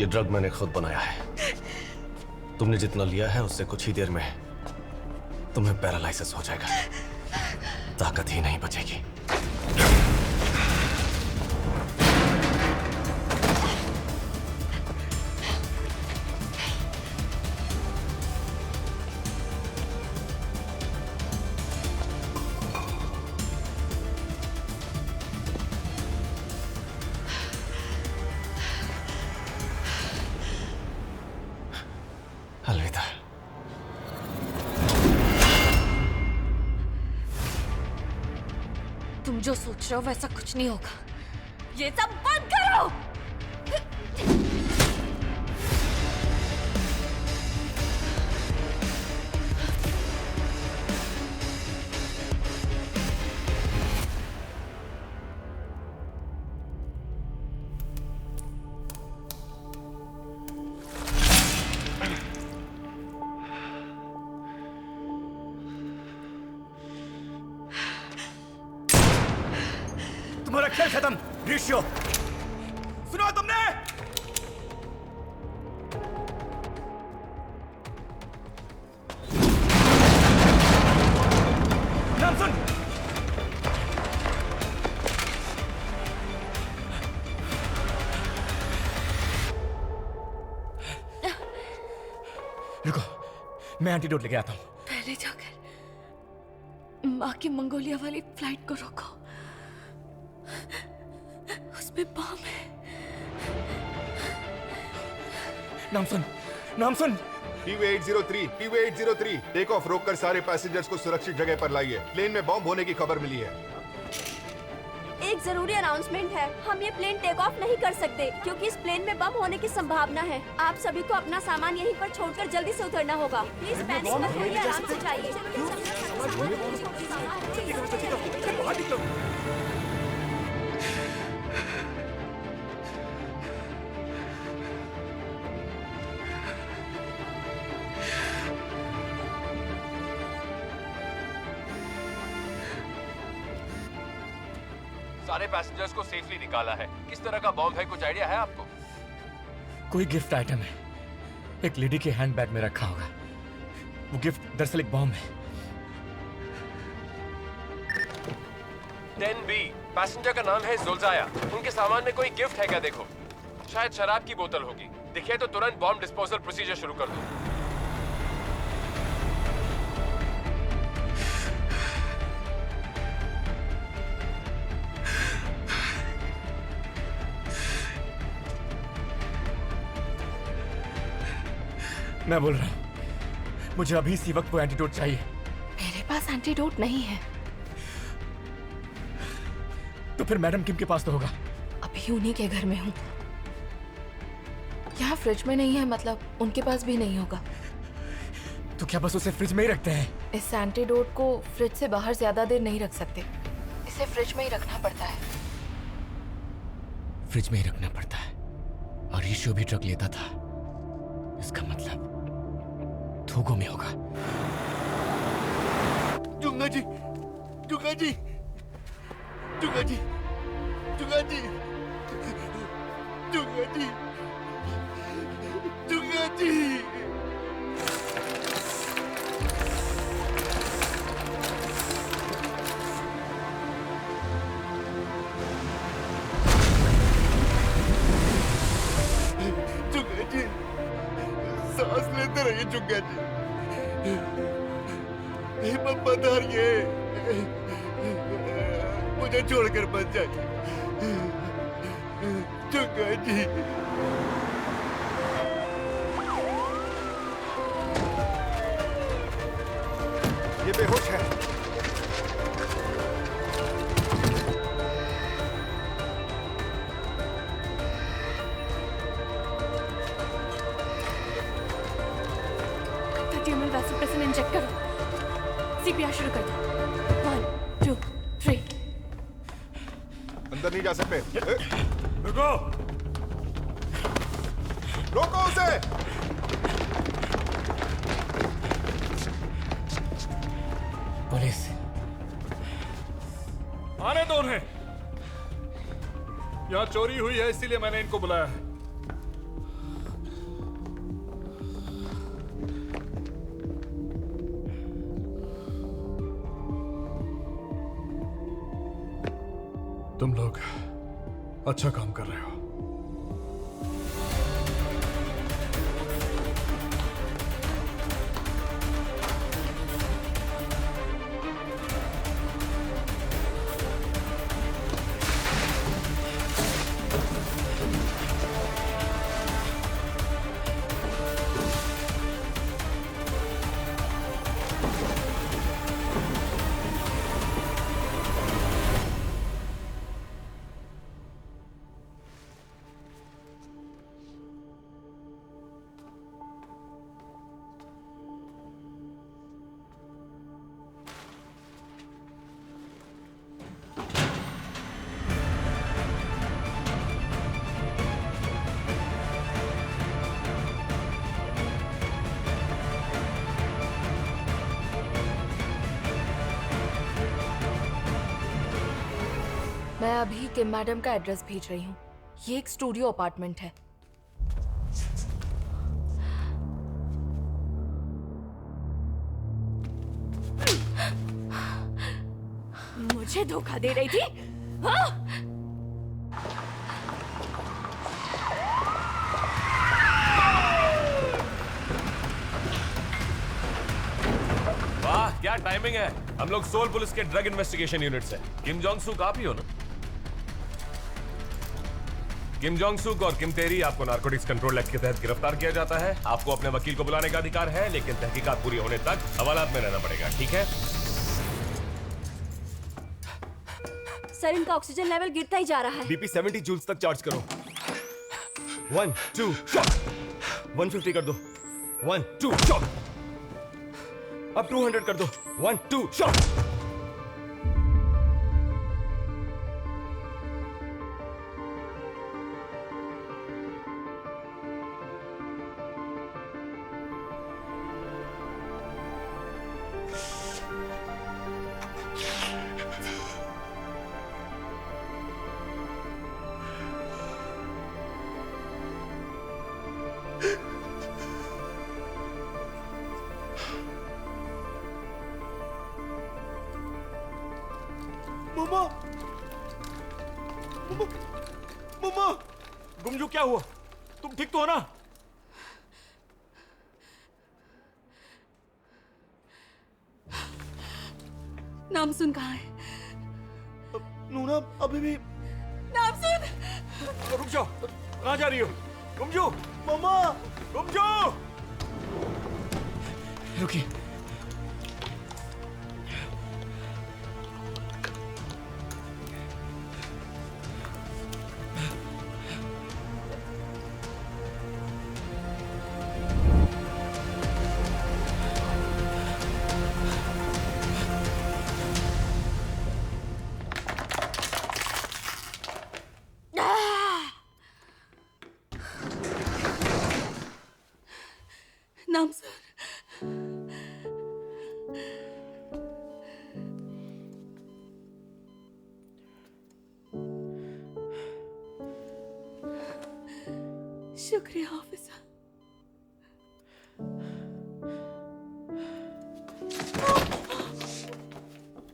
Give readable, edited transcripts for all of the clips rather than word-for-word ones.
ये ड्रग मैंने खुद बनाया है। तुमने जितना लिया है उससे कुछ ही देर में तुम्हें पैरालाइसिस हो जाएगा, ताकत ही नहीं बचेगी। अलविदा। तुम जो सोच रहे हो वैसा कुछ नहीं होगा। ये सब बंद करो। तुम्हारा खेल खत्म, रिशियो। सुनो तुमने? नाम सुन। रुको, मैं एंटीडोट लेके आता हूं। पहले जाकर माँ की मंगोलिया वाली फ्लाइट को रोको। उसमें बम है। नाम सुन, नाम सुन। PV803 टेक ऑफ रोककर सारे पैसेंजर्स को सुरक्षित जगह पर लाइए। प्लेन में बॉम्ब होने की खबर मिली है। एक जरूरी अनाउंसमेंट है। हम ये प्लेन टेक ऑफ नहीं कर सकते क्योंकि इस प्लेन में बम होने की संभावना है। आप सभी को अपना सामान यहीं पर छोड़कर जल्दी से उतरना होगा। प्लीज पैनिक मत होइए, आराम से जाइए। सारे पैसेंजर्स को सेफली निकाला है। किस तरह का बॉम्ब है, कुछ आइडिया है आपको? कोई गिफ्ट आइटम है, एक लेडी के हैंडबैग में रखा होगा। वो गिफ्ट दरअसल एक बॉम्ब है। 10B पैसेंजर का नाम है जुल्जाया। उनके सामान में कोई गिफ्ट है क्या देखो। शायद शराब की बोतल होगी। दिखे तो तुरंत बॉम्ब डिस्पोजल प्रोसीजर शुरू कर दो। मैं बोल रहा हूं, मुझे अभी इसी वक्त वो एंटीडोट चाहिए। मेरे पास एंटीडोट नहीं है। तो फिर मैडम किम के पास तो होगा। अभी उन्हीं के घर में हूँ। यहाँ फ्रिज में नहीं है, मतलब उनके पास भी नहीं होगा। तो क्या बस उसे फ्रिज में ही रखते हैं? इस एंटीडोट को फ्रिज से बाहर ज्यादा देर नहीं रख सकते। इसे फ्रिज में ही रखना पड़ता है। फ्रिज में ही रखना पड़ता है। और ईशो भी ड्रग लेता था, इसका मतलब थोगों में होगा। जुंगा जी, जुंगा जी, जुंगा जी, जुंगा जी, जुंगा जी, जुंगा जी। जुंगा जी, सांस लेते रहिए जुंगा जी। हिम्मत मत हारिए, मुझे छोड़कर मत जाइए जुंगा जी। ये बेहोश है। वैसोप्रेसिन इंजेक्ट करो। सीपीआर शुरू कर दो। 1 2 3। अंदर नहीं जा सकते। रुको, रोको उसे। पुलिस आने दो उन्हें। यहाँ चोरी हुई है इसीलिए मैंने इनको बुलाया है। तुम लोग अच्छा काम कर रहे हो। मैं अभी किम मैडम का एड्रेस भेज रही हूँ। ये एक स्टूडियो अपार्टमेंट है। मुझे धोखा दे रही थी? हाँ? वाह क्या टाइमिंग है। हम लोग सोल पुलिस के ड्रग इन्वेस्टिगेशन यूनिट से। किम जोंग सूक आप ही हो ना? किम जोंग सूक और किम तेरी आपको नारकोटिक्स कंट्रोल एक्ट के तहत गिरफ्तार किया जाता है। आपको अपने वकील को बुलाने का अधिकार है, लेकिन तहकीकात पूरी होने तक हवालात में रहना पड़ेगा, ठीक है? सर, इनका ऑक्सीजन लेवल गिरता ही जा रहा है। बीपी 70 जूल्स तक चार्ज करो। 1 2 शॉट। 150 कर दो। 1 2 शॉट। अब 200 कर दो। 1 2 शॉट। मम्मा, मम्मा, मम्मा, गुमजू क्या हुआ? तुम ठीक तो हो ना? नाम सुन कहाँ है? नूना अभी भी। नाम सुन। रुक जाओ, कहाँ जा रही हो? गुमजू, मम्मा, गुमजू, रुकिए। नाम सुन। शुक्रिया ऑफिसर।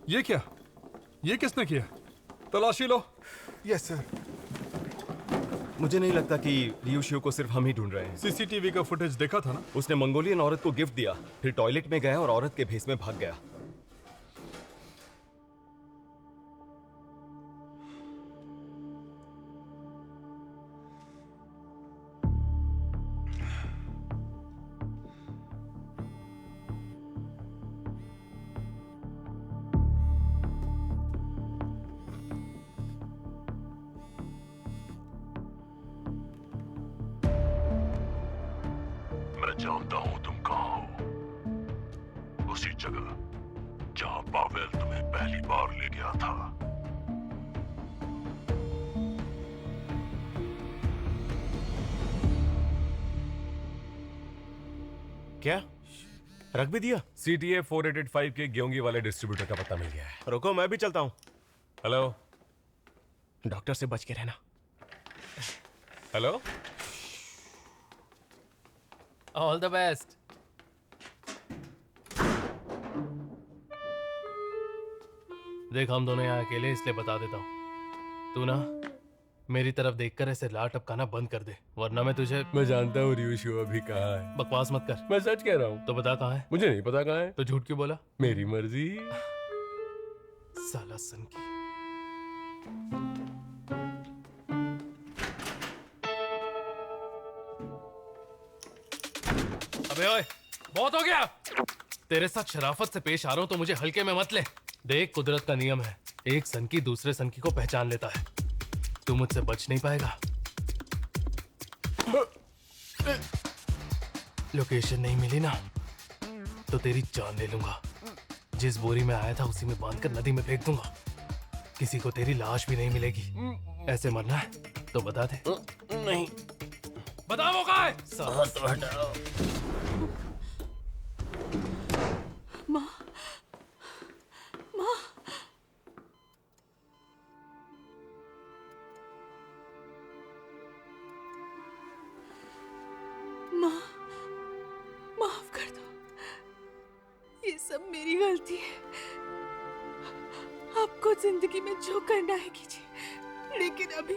ये क्या? ये किसने किया? तलाशी लो। Yes sir. मुझे नहीं लगता कि लियू शियो को सिर्फ हम ही ढूंढ रहे हैं। सीसीटीवी का फुटेज देखा था ना? उसने मंगोलियन औरत को गिफ्ट दिया, फिर टॉयलेट में गया और औरत के भेस में भाग गया। मैं जानता हूं तुम कहां हो। उसी जगह जहां पावेल तुम्हें पहली बार ले गया था। क्या रख भी दिया? CTA 485 के ग्योंगी वाले डिस्ट्रीब्यूटर का पता मिल गया है। रुको, मैं भी चलता हूं। हेलो डॉक्टर से बच के रहना। Hello, all the best. देख, हम दोनों यहाँ अकेले, इसलिए बता देता हूँ, तू ना मेरी तरफ देखकर ऐसे लार टपकाना बंद कर दे, वरना मैं तुझे। मैं जानता हूँ रियुशु अभी कहाँ है। बकवास मत कर। मैं सच कह रहा हूँ। तो बता कहाँ है। मुझे नहीं पता कहाँ है। तो झूठ क्यों बोला। मेरी मर्जी। साला सन की। अबे ओए, बहुत हो गया। तेरे साथ शराफत से पेश आ रहा हूं तो मुझे हल्के में मत ले। देख, कुदरत का नियम है, एक सनकी दूसरे सनकी को पहचान लेता है। तू मुझसे बच नहीं पाएगा। लोकेशन नहीं मिली ना तो तेरी जान ले लूंगा। जिस बोरी में आया था उसी में बांधकर नदी में फेंक दूंगा। किसी को तेरी लाश भी नहीं मिलेगी। ऐसे मरना है तो बता दे। नहीं बता वो कहाँ है। साला माँ, माँ, माँ, माफ कर दो। ये सब मेरी गलती है। आपको जिंदगी में जो करना है कीजिए, लेकिन अभी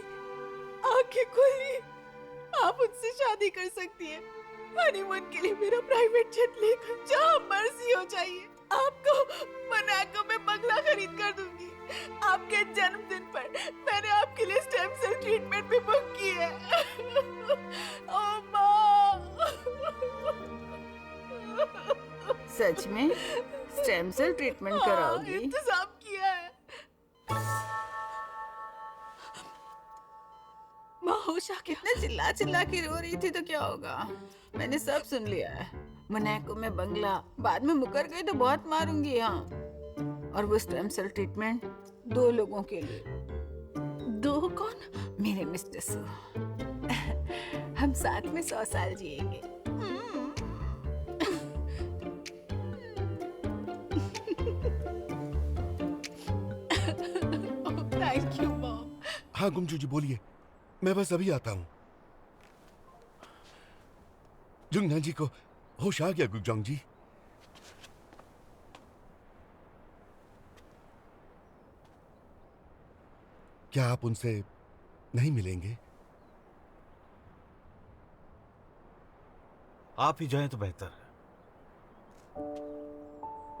आंखें खुली, आप उनसे शादी कर सकती हैं। हनीमून के लिए मेरा प्राइवेट जेट लेकर जहाँ मर्जी हो जाइए। आपको मोनाको में बंगला खरीद कर दूंगी। आपके जन्मदिन पर मैंने आपके लिए स्टेम सेल ट्रीटमेंट भी बुक की है। ओ माँ। सच में स्टेम सेल ट्रीटमेंट कराओगी? इंतजाम किया है। माँ होश आ गया। इतना चिल्ला चिल्ला के रो रही थी तो क्या होगा? मैंने सब सुन लिया है। मोनाको में बंगला, बाद में मुकर गई तो बहुत मारूंगी। हाँ, और वो स्टेम सेल ट्रीटमेंट 2 लोगों के लिए। 2 कौन? मेरे मिस्टर सू। हम साथ में 100 साल जिएंगे। Thank you mom. हाँ गुमजू जी बोलिए, मैं बस अभी आता हूँ। जुंगना जी को होश आ गया गुगजोंग जी। क्या आप उनसे नहीं मिलेंगे? आप ही जाएं तो बेहतर है।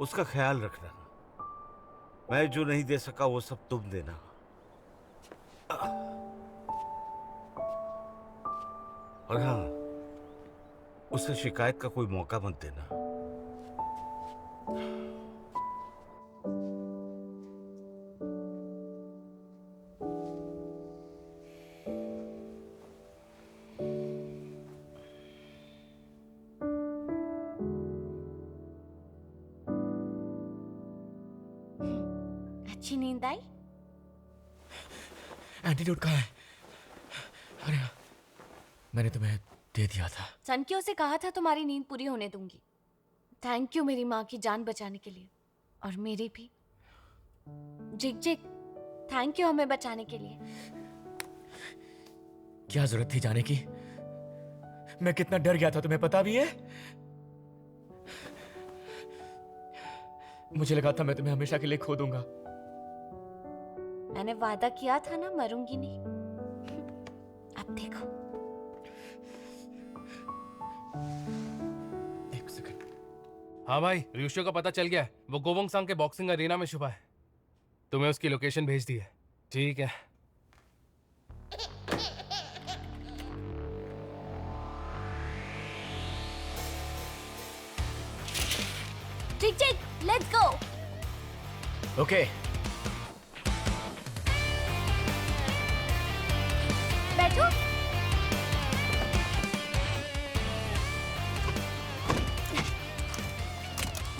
उसका ख्याल रखना। मैं जो नहीं दे सका वो सब तुम देना। और हाँ, उससे शिकायत का कोई मौका मत देना। अच्छी नींद आई? एंटीडोट कहाँ है? अरे हाँ, मैंने तुम्हें दे दिया था। सनकियो से कहा था तुम्हारी नींद पूरी होने दूंगी। थैंक यू मेरी माँ की जान बचाने के लिए, और मेरी भी। जिग जिग, थैंक यू हमें बचाने के लिए। क्या जरूरत थी जाने की? मैं कितना डर गया था तुम्हें पता भी है? मुझे लगा था मैं तुम्हें हमेशा के लिए खो दूंगा। मैंने वादा किया था ना, मरूंगी नहीं। अब देखो। एक सेकंड। हाँ भाई, रियुशु का पता चल गया है। वो गोवोंग सांग के बॉक्सिंग अरीना में छुपा है। तुम्हें उसकी लोकेशन भेज दी है। ठीक है। जिग जिग, लेट्स गो। ओके। बैठो।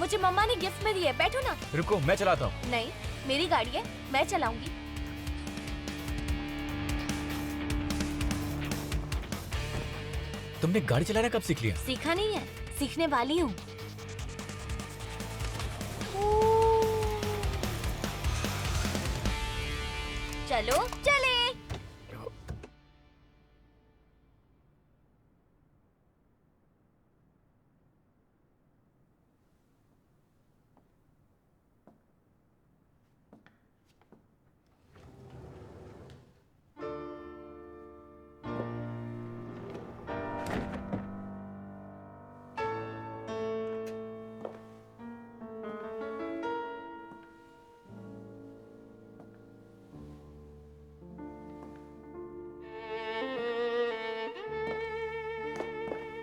मुझे मम्मा ने गिफ्ट में दी है, बैठो ना। रुको, मैं चलाता हूँ। नहीं, मेरी गाड़ी है, मैं चलाऊंगी। तुमने गाड़ी चलाना कब सीख लिया? सीखा नहीं है, सीखने वाली हूँ। चलो चले।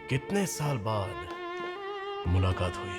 कितने साल बाद मुलाकात हुई।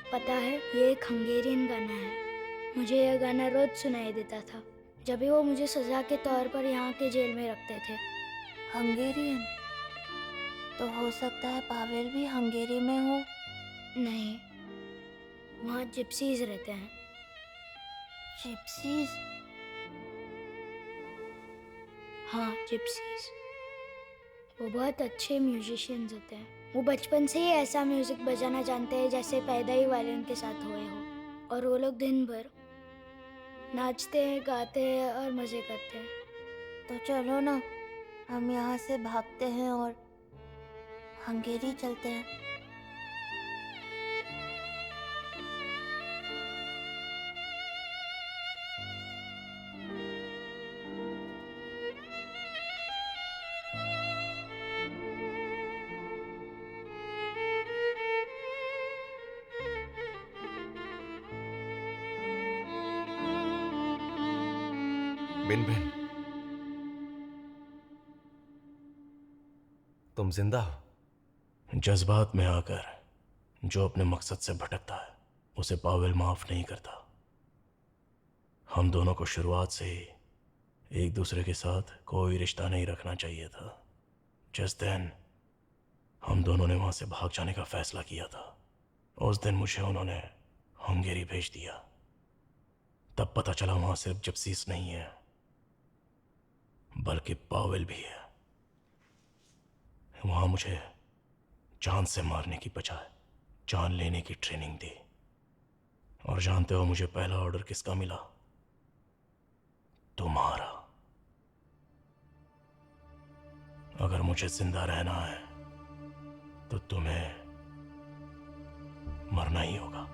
पता है, ये एक हंगेरियन गाना है। मुझे यह गाना रोज सुनाई देता था जब भी वो मुझे सजा के तौर पर यहाँ के जेल में रखते थे। हंगेरियन? तो हो सकता है पावेल भी हंगेरी में हो। नहीं, वहाँ जिप्सीज रहते हैं। जिप्सीज? हाँ, जिप्सीज। वो बहुत अच्छे म्यूजिशियंस होते हैं। वो बचपन से ही ऐसा म्यूजिक बजाना जानते हैं जैसे पैदा ही वायलिन के साथ हुए हो। और वो लोग दिन भर नाचते हैं, गाते हैं और मजे करते हैं। तो चलो ना, हम यहाँ से भागते हैं और हंगेरी चलते हैं। बिन बिन, तुम जिंदा हो? जज्बात में आकर जो अपने मकसद से भटकता है उसे पावेल माफ नहीं करता। हम दोनों को शुरुआत से ही एक दूसरे के साथ कोई रिश्ता नहीं रखना चाहिए था। जिस दिन हम दोनों ने वहां से भाग जाने का फैसला किया था, उस दिन मुझे उन्होंने हंगेरी भेज दिया। तब पता चला वहां सिर्फ जिप्सीज नहीं है बल्कि पावेल भी है। वहां मुझे जान से मारने की बजाय जान लेने की ट्रेनिंग दी। और जानते हो मुझे पहला ऑर्डर किसका मिला? तुम्हारा। अगर मुझे जिंदा रहना है तो तुम्हें मरना ही होगा।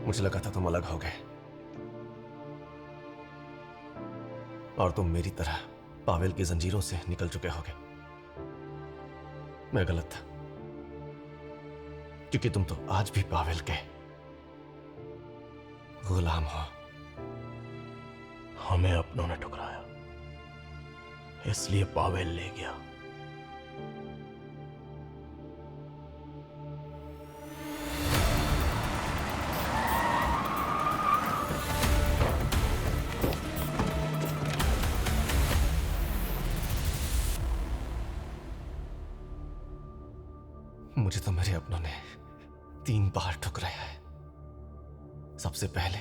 मुझे लगा था तुम अलग हो गए और तुम मेरी तरह पावेल की जंजीरों से निकल चुके होगे। मैं गलत था, क्योंकि तुम तो आज भी पावेल के गुलाम हो। हमें अपनों ने ठुकराया, इसलिए पावेल ले गया। मुझे तो मेरे अपनों ने 3 बार ठुकराया है। सबसे पहले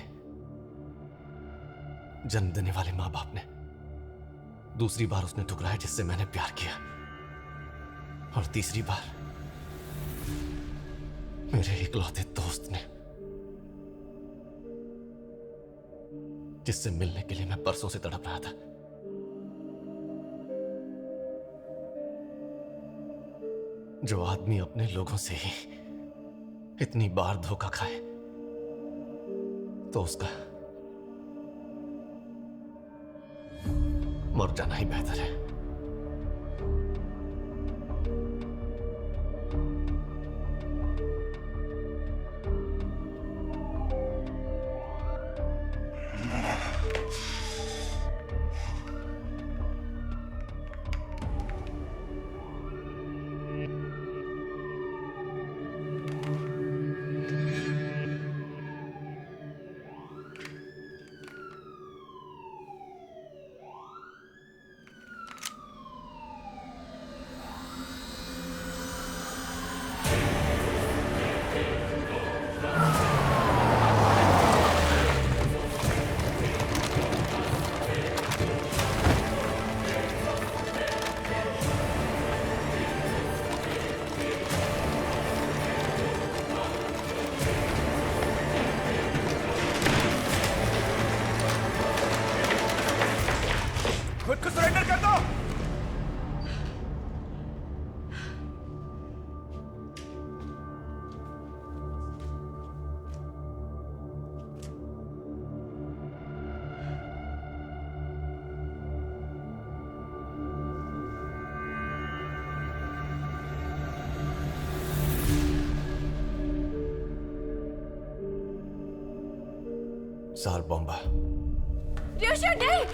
जन्म देने वाले मां बाप ने, दूसरी बार उसने ठुकराया जिससे मैंने प्यार किया, और तीसरी बार मेरे इकलौते दोस्त ने, जिससे मिलने के लिए मैं बरसों से तड़प रहा था। जो आदमी अपने लोगों से ही इतनी बार धोखा खाए तो उसका मर जाना ही बेहतर है। साल बॉम्बा। रियोशु नहीं।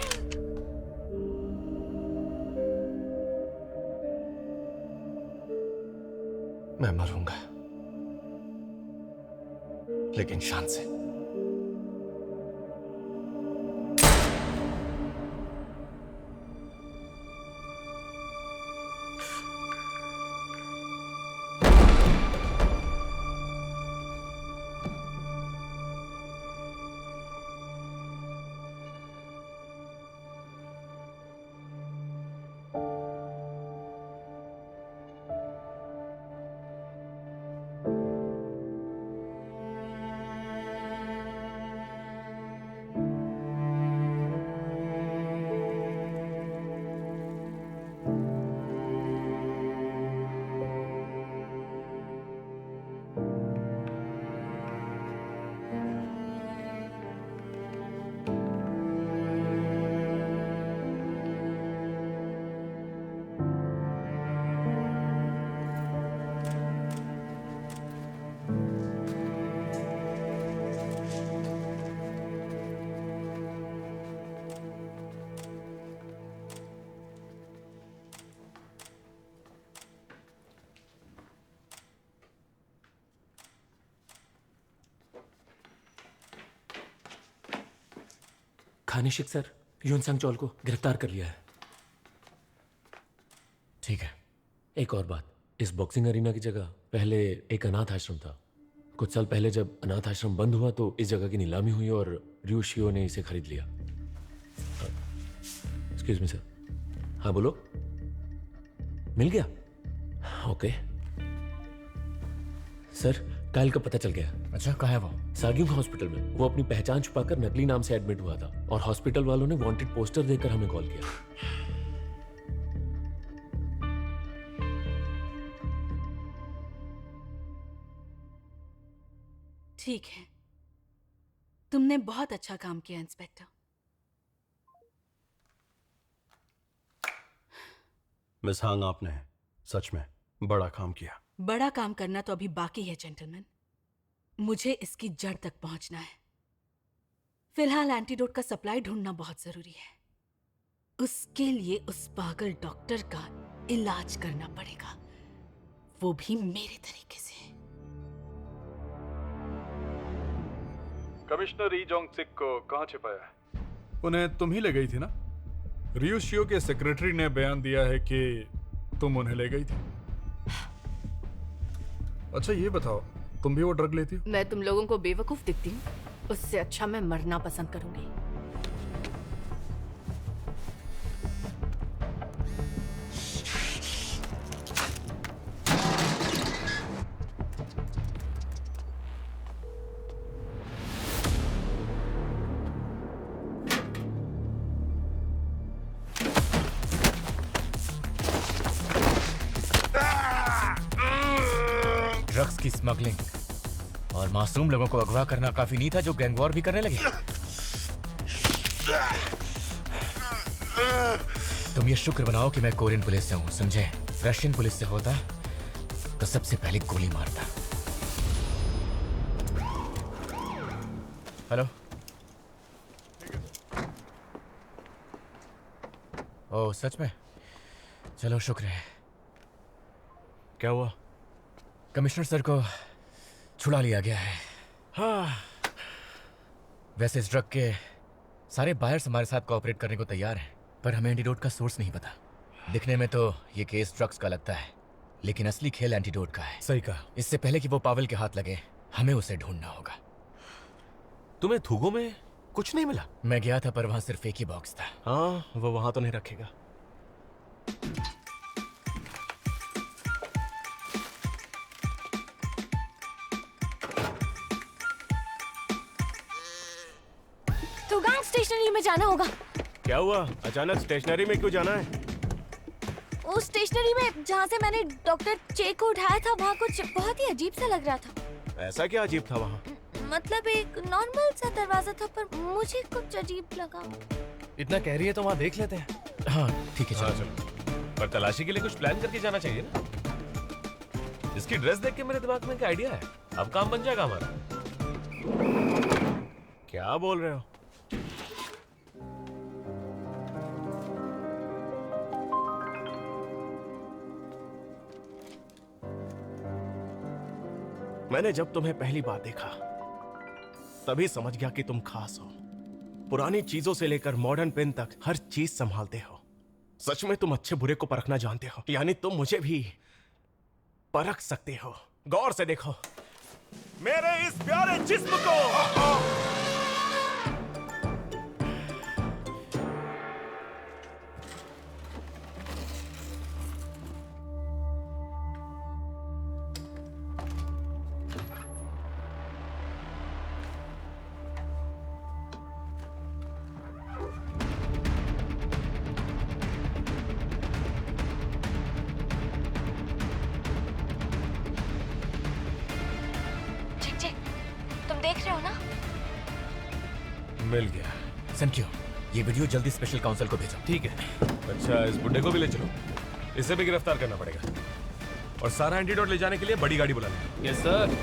मैं मरूंगा, लेकिन शान से। खानिशिक सर, यूनसंग चोल को गिरफ्तार कर लिया है। ठीक है, एक और बात, इस बॉक्सिंग अरीना की जगह पहले एक अनाथ आश्रम था। कुछ साल पहले जब अनाथ आश्रम बंद हुआ तो इस जगह की नीलामी हुई और रियोशियो ने इसे खरीद लिया। Excuse me sir. हाँ बोलो। मिल गया? ओके सर, कायल का पता चल गया। अच्छा, कहाँ है वो? साग्यूंग हॉस्पिटल में। वो अपनी पहचान छुपाकर नकली नाम से एडमिट हुआ था और हॉस्पिटल वालों ने वांटेड पोस्टर देकर हमें कॉल किया। ठीक है, तुमने बहुत अच्छा काम किया इंस्पेक्टर। मिस हांग, आपने सच में बड़ा काम किया। बड़ा काम करना तो अभी बाकी है जेंटलमैन। मुझे इसकी जड़ तक पहुंचना है। फिलहाल एंटीडोट का सप्लाई ढूंढना बहुत जरूरी है। उसके लिए उस पागल डॉक्टर का इलाज करना पड़ेगा, वो भी मेरे तरीके से। कमिश्नर ई जोंग सिक को कहाँ छिपाया? उन्हें तुम ही ले गई थी ना? रियोशियो के सेक्रेटरी ने बयान दिया है कि तुम उन्हें ले गई थी। अच्छा ये बताओ, तुम भी वो ड्रग लेती हो? मैं तुम लोगों को बेवकूफ दिखती हूँ? उससे अच्छा मैं मरना पसंद करूंगी। ड्रग्स की स्मगलिंग और मासूम लोगों को अगवा करना काफी नहीं था जो गैंग वॉर भी करने लगे। तुम ये शुक्र बनाओ कि मैं कोरियन पुलिस से हूं, समझे? रशियन पुलिस से होता तो सबसे पहले गोली मारता। हेलो। ओह सच में? चलो शुक्र है। क्या हुआ? कमिश्नर सर को छुड़ा लिया गया है। हाँ। वैसे इस ड्रग के सारे बायर्स हमारे साथ कोऑपरेट करने को तैयार हैं, पर हमें एंटीडोट का सोर्स नहीं पता। दिखने में तो ये केस ड्रग्स का लगता है, लेकिन असली खेल एंटीडोट का है। सही कहा। इससे पहले कि वो पावल के हाथ लगे, हमें उसे ढूंढना होगा। तुम्हें थूगो में कुछ नहीं मिला? मैं गया था पर वहां सिर्फ एक ही बॉक्स था। हाँ, वो वहां तो नहीं रखेगा। स्टेशनरी में जाना होगा। क्या हुआ? अचानक स्टेशनरी में क्यों जाना है? उस स्टेशनरी में जहाँ से मैंने डॉक्टर चे को उठाया था, वहाँ कुछ बहुत ही अजीब सा लग रहा था। ऐसा क्या अजीब था वहाँ? मतलब एक नॉर्मल सा दरवाजा था, पर मुझे कुछ अजीब लगा। इतना कह रही है तो वहाँ देख लेते हैं। हाँ ठीक है, चलो। पर तलाशी के लिए कुछ प्लान करके जाना चाहिए ना। इसकी ड्रेस देख के मेरे दिमाग में एक आइडिया है, अब काम बन जाएगा हमारा। क्या बोल रहे हो? मैंने जब तुम्हें पहली बार देखा तभी समझ गया कि तुम खास हो। पुरानी चीजों से लेकर मॉडर्न पेन तक हर चीज संभालते हो। सच में तुम अच्छे बुरे को परखना जानते हो, यानी तुम मुझे भी परख सकते हो। गौर से देखो मेरे इस प्यारे जिस्म को। तुम देख रहे हो ना? मिल गया। Thank you. ये वीडियो जल्दी स्पेशल काउंसिल को भेजो। ठीक है। अच्छा, इस बुड्ढे को भी ले चलो, इसे भी गिरफ्तार करना पड़ेगा और सारा एंटीडोट ले जाने के लिए बड़ी गाड़ी बुलाना। Yes sir.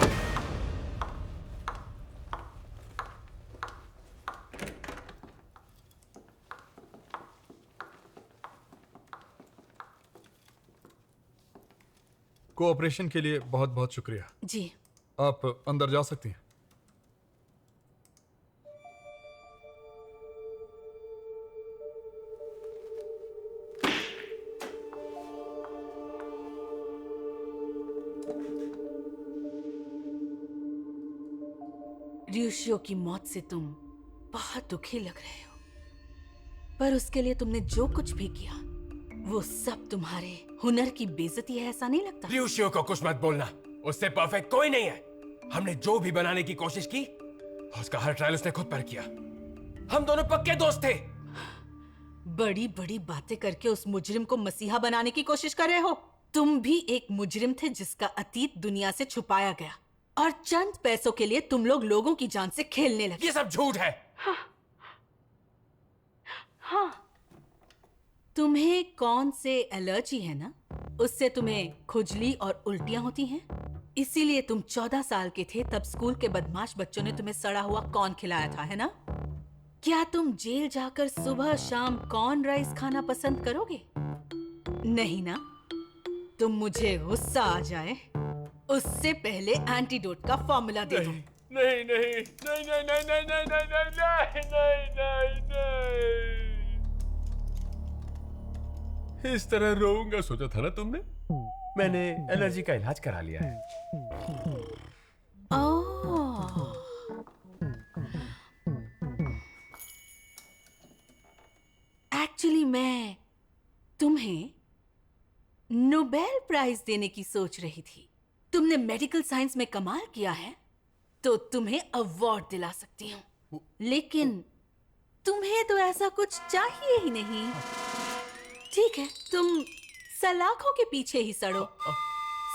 कोऑपरेशन के लिए बहुत बहुत शुक्रिया। जी। आप अंदर जा सकती हैं। र्यूशियो की मौत से तुम बहुत दुखी लग रहे हो, पर उसके लिए तुमने जो कुछ भी किया वो सब तुम्हारे हुनर की बेइज्जती है, ऐसा नहीं लगता? र्यूशियो को कुछ मत बोलना, उससे परफेक्ट कोई नहीं है। हमने जो भी बनाने की कोशिश की उसका हर ट्रायल उसने खुद पर किया। हम दोनों पक्के दोस्त थे। बड़ी बड़ी बातें करके उस मुजरिम को मसीहा बनाने की कोशिश कर रहे हो। तुम भी एक मुजरिम थे जिसका अतीत दुनिया से छुपाया गया, और चंद पैसों के लिए तुम लोग लोगों की जान से खेलने लगे। ये सब झूठ है। हाँ। तुम्हें कौन से एलर्जी है ना, उससे तुम्हें खुजली और उल्टियां होती हैं। इसीलिए तुम 14 साल के थे तब स्कूल के बदमाश बच्चों ने तुम्हें सड़ा हुआ कॉर्न खिलाया था, है ना? क्या तुम जेल जाकर सुबह शाम कॉर्न राइस खाना पसंद करोगे? नहीं ना? तुम मुझे गुस्सा आ जाए उससे पहले एंटीडोट का फॉर्मूला दे दो। नहीं नहीं नहीं नहीं नहीं नहीं नहीं नहीं नहीं नहीं नहीं। इस तरह रोऊंगा सोचा था ना तुमने? मैंने एलर्जी का इलाज करा लिया है। एक्चुअली मैं तुम्हें नोबेल प्राइज देने की सोच रही थी। तुमने मेडिकल साइंस में कमाल किया है तो तुम्हें अवार्ड दिला सकती हूँ, लेकिन तुम्हें तो ऐसा कुछ चाहिए ही नहीं। ठीक है, तुम सलाखों के पीछे ही सड़ो।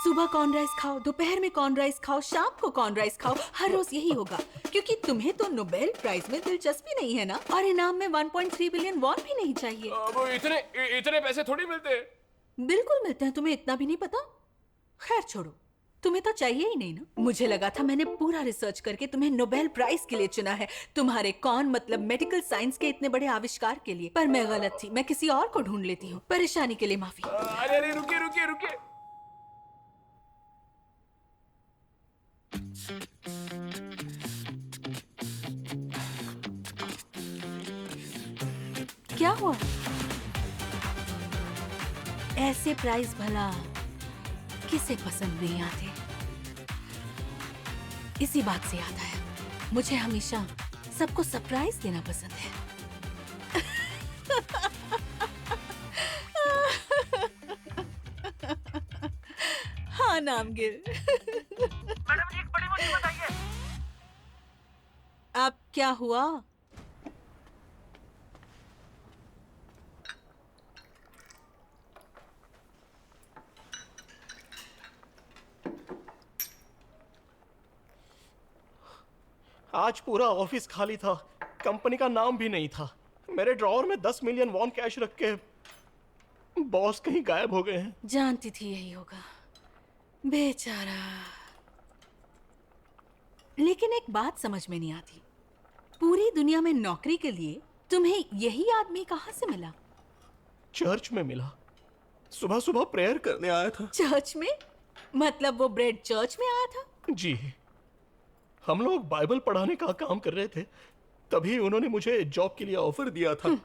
सुबह कॉर्न राइस खाओ, दोपहर में कॉर्न राइस खाओ, शाम को कॉर्न राइस खाओ। हर रोज यही होगा, क्योंकि तुम्हें तो नोबेल प्राइज में दिलचस्पी नहीं है ना, और इनाम में 1.3 बिलियन वॉन भी नहीं चाहिए। वो इतने पैसे थोड़ी मिलते हैं। बिल्कुल मिलते हैं, तुम्हें इतना भी नहीं पता? खैर छोड़ो, तुम्हें तो चाहिए ही नहीं ना। मुझे लगा था मैंने पूरा रिसर्च करके तुम्हें नोबेल प्राइज के लिए चुना है, तुम्हारे कौन मतलब मेडिकल साइंस के इतने बड़े आविष्कार के लिए। पर मैं गलत थी, मैं किसी और को ढूंढ लेती हूँ। परेशानी के लिए माफी। अरे अरे रुकिए रुकिए रुकिए। क्या हुआ? ऐसे प्राइज भला किसे पसंद नहीं आते? इसी बात से याद आया, मुझे हमेशा सबको सरप्राइज देना पसंद है। हाँ नामगिर। मैडम जी एक बड़ी मुझे बताइए। अब क्या हुआ? आज पूरा ऑफिस खाली था, कंपनी का नाम भी नहीं था। मेरे ड्रॉवर में 10 मिलियन वॉन कैश रख के बॉस कहीं गायब हो गए हैं। जानती थी यही होगा, बेचारा। लेकिन एक बात समझ में नहीं आती, पूरी दुनिया में नौकरी के लिए तुम्हें यही आदमी कहाँ से मिला? चर्च में मिला। सुबह सुबह प्रेयर करने आया था। चर्च में? मतलब वो ब्रेड चर्च में आया था? जी, हम लोग बाइबल पढ़ाने का काम कर रहे थे, तभी उन्होंने मुझे जॉब के लिए ऑफर दिया था।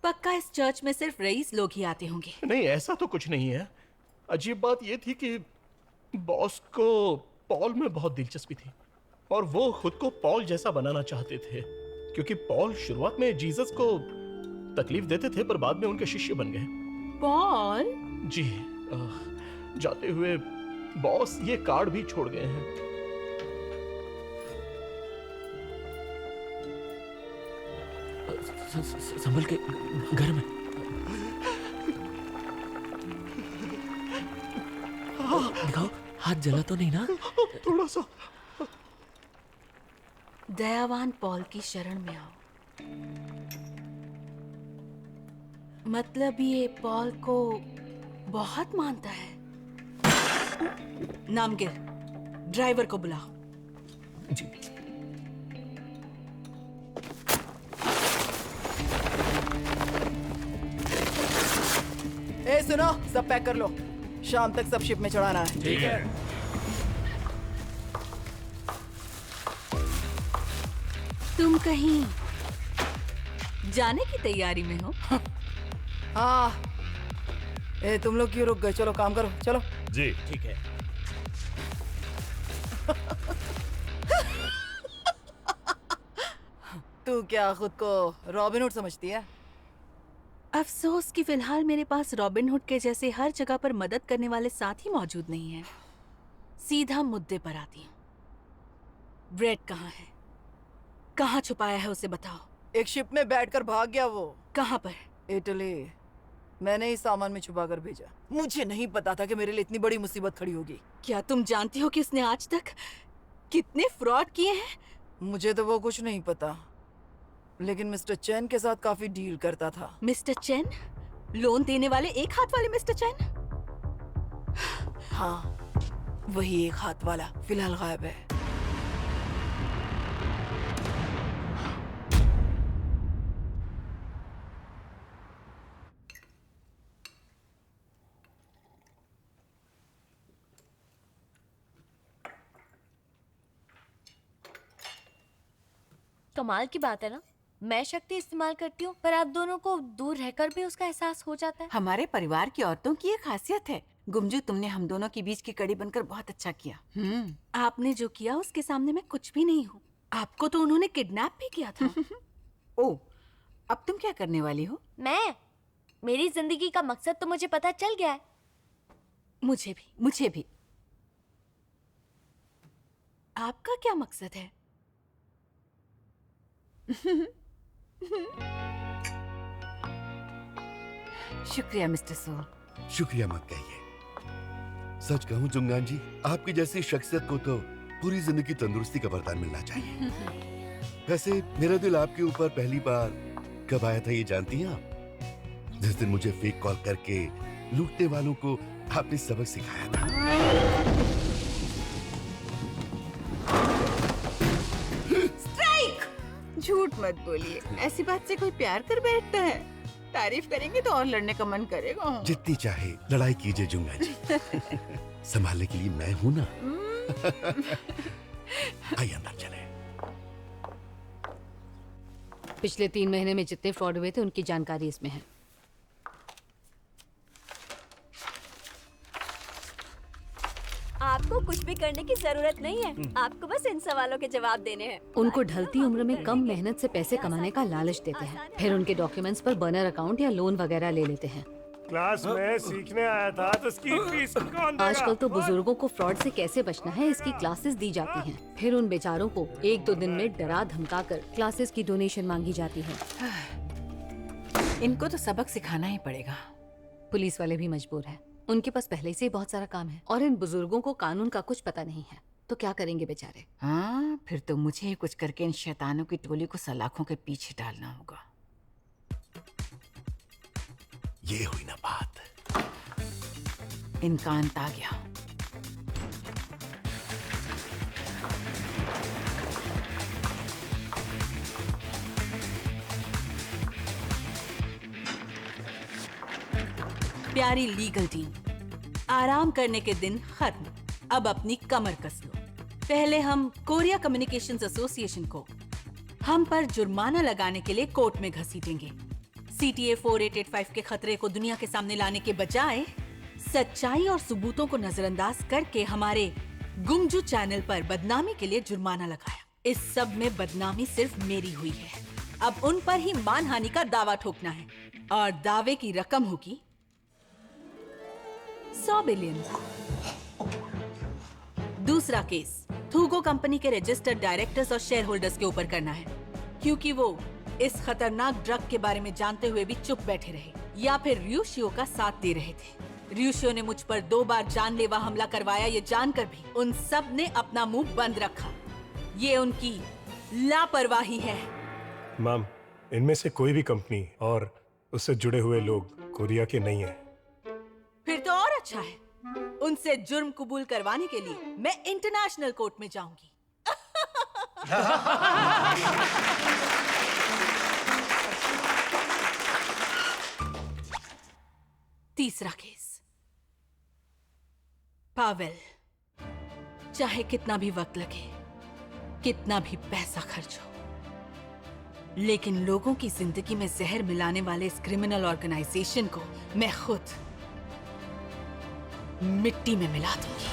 पक्का इस चर्च में सिर्फ रईस लोग ही आते होंगे। नहीं, ऐसा तो कुछ नहीं है। अजीब बात यह थी कि बॉस को पॉल में बहुत दिलचस्पी थी और वो खुद को पॉल जैसा बनाना चाहते थे, क्योंकि पॉल शुरुआत में जीसस को तकलीफ देते थे पर बाद में उनके शिष्य बन गए। पॉल? जी, जाते हुए बॉस ये कार्ड भी छोड़ गए हैं। संभल के, घर में। दिखाओ, हाथ जला तो नहीं ना? थोड़ा सा। दयावान पॉल की शरण में आओ। मतलब ये पॉल को बहुत मानता है। नामगिर, ड्राइवर को बुलाओ। जी। ए सुनो, सब पैक कर लो, शाम तक सब शिप में चढ़ाना है। ठीक है। तुम कहीं जाने की तैयारी में हो? हाँ। ए तुम लोग क्यों रुक गए? चलो काम करो, चलो। जी ठीक है। तू क्या खुद को रॉबिनहुड समझती है? अफसोस कि फिलहाल मेरे पास रॉबिनहुड के जैसे हर जगह पर मदद करने वाले साथी मौजूद नहीं हैं। सीधा मुद्दे पर आती हूँ। ब्रेड कहाँ है? कहाँ छुपाया है उसे बताओ। एक शिप में बैठकर भाग गया वो। कहाँ पर? इटली। मैंने ही सामान में छुपा कर भेजा। मुझे नहीं पता था कि मेरे लिए इतनी बड़ी मुसीबत खड़ी होगी। क्या तुम जानती हो कि उसने आज तक कितने फ्रॉड किए हैं? मुझे तो वो कुछ नहीं पता, लेकिन मिस्टर चैन के साथ काफी डील करता था। मिस्टर चैन? लोन देने वाले एक हाथ वाले मिस्टर चैन? हाँ, वही एक हाथ वाला फिलहाल गायब है। कमाल की बात है ना, मैं शक्ति इस्तेमाल करती हूँ पर आप दोनों को दूर रहकर भी उसका एहसास हो जाता है। हमारे परिवार की औरतों की ये खासियत है। गुमजू, तुमने हम दोनों के बीच की कड़ी बनकर बहुत अच्छा किया। आपने जो किया उसके सामने मैं कुछ भी नहीं हूँ। आपको तो उन्होंने किडनैप भी किया था। ओ, अब तुम क्या करने वाली हो? मेरी जिंदगी का मकसद तो मुझे पता चल गया है। मुझे भी। आपका क्या मकसद है? शुक्रिया मिस्टर सोल। शुक्रिया मत कहिए। सच कहूं जुंगान जी, आपकी जैसी शख्सियत को तो पूरी जिंदगी तंदुरुस्ती का वरदान मिलना चाहिए। वैसे मेरा दिल आपके ऊपर पहली बार कब आया था ये जानती हैं आप? जिस दिन मुझे फेक कॉल करके लूटने वालों को आपने सबक सिखाया था। स्ट्राइक! झूठ मत बोलिए, ऐसी बात से कोई प्यार कर बैठता है? तारीफ करेंगे तो और लड़ने का मन करेगा। जितनी चाहे लड़ाई कीजिए जुंगा जी, संभालने के लिए मैं हूं ना। आइए अंदर चले। पिछले 3 महीने में जितने फ्रॉड हुए थे उनकी जानकारी इसमें है। आपको कुछ भी करने की जरूरत नहीं है, आपको बस इन सवालों के जवाब देने हैं। उनको ढलती उम्र में कम मेहनत से पैसे कमाने का लालच देते हैं, फिर उनके डॉक्यूमेंट्स पर बर्नर अकाउंट या लोन वगैरह ले लेते हैं। क्लास में सीखने आया था तो इसकी फीस कौन देगा? आजकल तो बुजुर्गों को फ्रॉड से कैसे बचना है इसकी क्लासेस दी जाती हैं। फिर उन बेचारों को 1-2 दिन में डरा धमका कर क्लासेस की डोनेशन मांगी जाती है। इनको तो सबक सिखाना ही पड़ेगा। पुलिस वाले भी मजबूर हैं, उनके पास पहले से ही बहुत सारा काम है और इन बुजुर्गों को कानून का कुछ पता नहीं है, तो क्या करेंगे बेचारे। हाँ, फिर तो मुझे ही कुछ करके इन शैतानों की टोली को सलाखों के पीछे डालना होगा। ये हुई ना बात। इनका अंत आ गया। प्यारी लीगल टीम, आराम करने के दिन खत्म। अब अपनी कमर कस लो। पहले हम कोरिया कम्युनिकेशंस एसोसिएशन को हम पर जुर्माना लगाने के लिए कोर्ट में घसीटेंगे। CTA 4885 के खतरे को दुनिया के सामने लाने के बजाय सच्चाई और सबूतों को नजरअंदाज करके हमारे गुमजू चैनल पर बदनामी के लिए जुर्माना लगाया। इस सब में बदनामी सिर्फ मेरी हुई है। अब उन पर ही मानहानि का दावा ठोकना है और दावे की रकम होगी 100 बिलियन। दूसरा केस थूगो कंपनी के रजिस्टर्ड डायरेक्टर्स और शेयर होल्डर्स के ऊपर करना है, क्योंकि वो इस खतरनाक ड्रग के बारे में जानते हुए भी चुप बैठे रहे या फिर रियूशियो का साथ दे रहे थे। रियूशियो ने मुझ पर 2 बार जानलेवा हमला करवाया, ये जानकर भी उन सब ने अपना मुंह बंद रखा। ये उनकी लापरवाही है। मैम, इनमें से कोई भी कंपनी और उससे जुड़े हुए लोग कोरिया के नहीं है। फिर तो और अच्छा है। उनसे जुर्म कबूल करवाने के लिए मैं इंटरनेशनल कोर्ट में जाऊंगी। तीसरा केस, पावेल। चाहे कितना भी वक्त लगे, कितना भी पैसा खर्च हो, लेकिन लोगों की जिंदगी में जहर मिलाने वाले इस क्रिमिनल ऑर्गेनाइजेशन को मैं खुद मिट्टी में मिला दूंगी।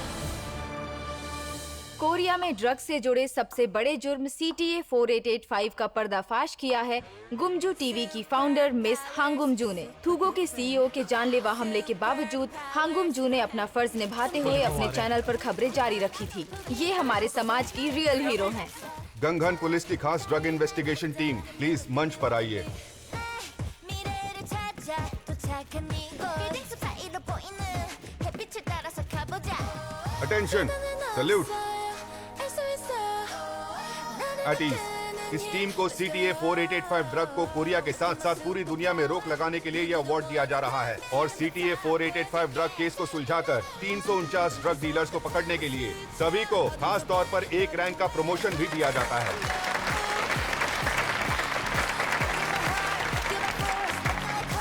कोरिया में ड्रग्स से जुड़े सबसे बड़े जुर्म CTA 4885 का पर्दाफाश किया है गुमजू टीवी की फाउंडर मिस हांगुमजू ने। थूगो के CEO के जानलेवा हमले के बावजूद हांगुमजू ने अपना फर्ज निभाते हुए अपने चैनल पर खबरें जारी रखी थी। ये हमारे समाज की रियल हीरो हैं। गंगहन पुलिस की खास ड्रग इन्वेस्टिगेशन टीम, प्लीज मंच पर आइए। Attention, salute. At ease. इस टीम को CTA 4885 ड्रग को कोरिया के साथ साथ पूरी दुनिया में रोक लगाने के लिए यह अवार्ड दिया जा रहा है और CTA 4885 ड्रग केस को सुलझाकर 349 ड्रग डीलर्स को पकड़ने के लिए सभी को खास तौर पर 1 रैंक का प्रमोशन भी दिया जाता है।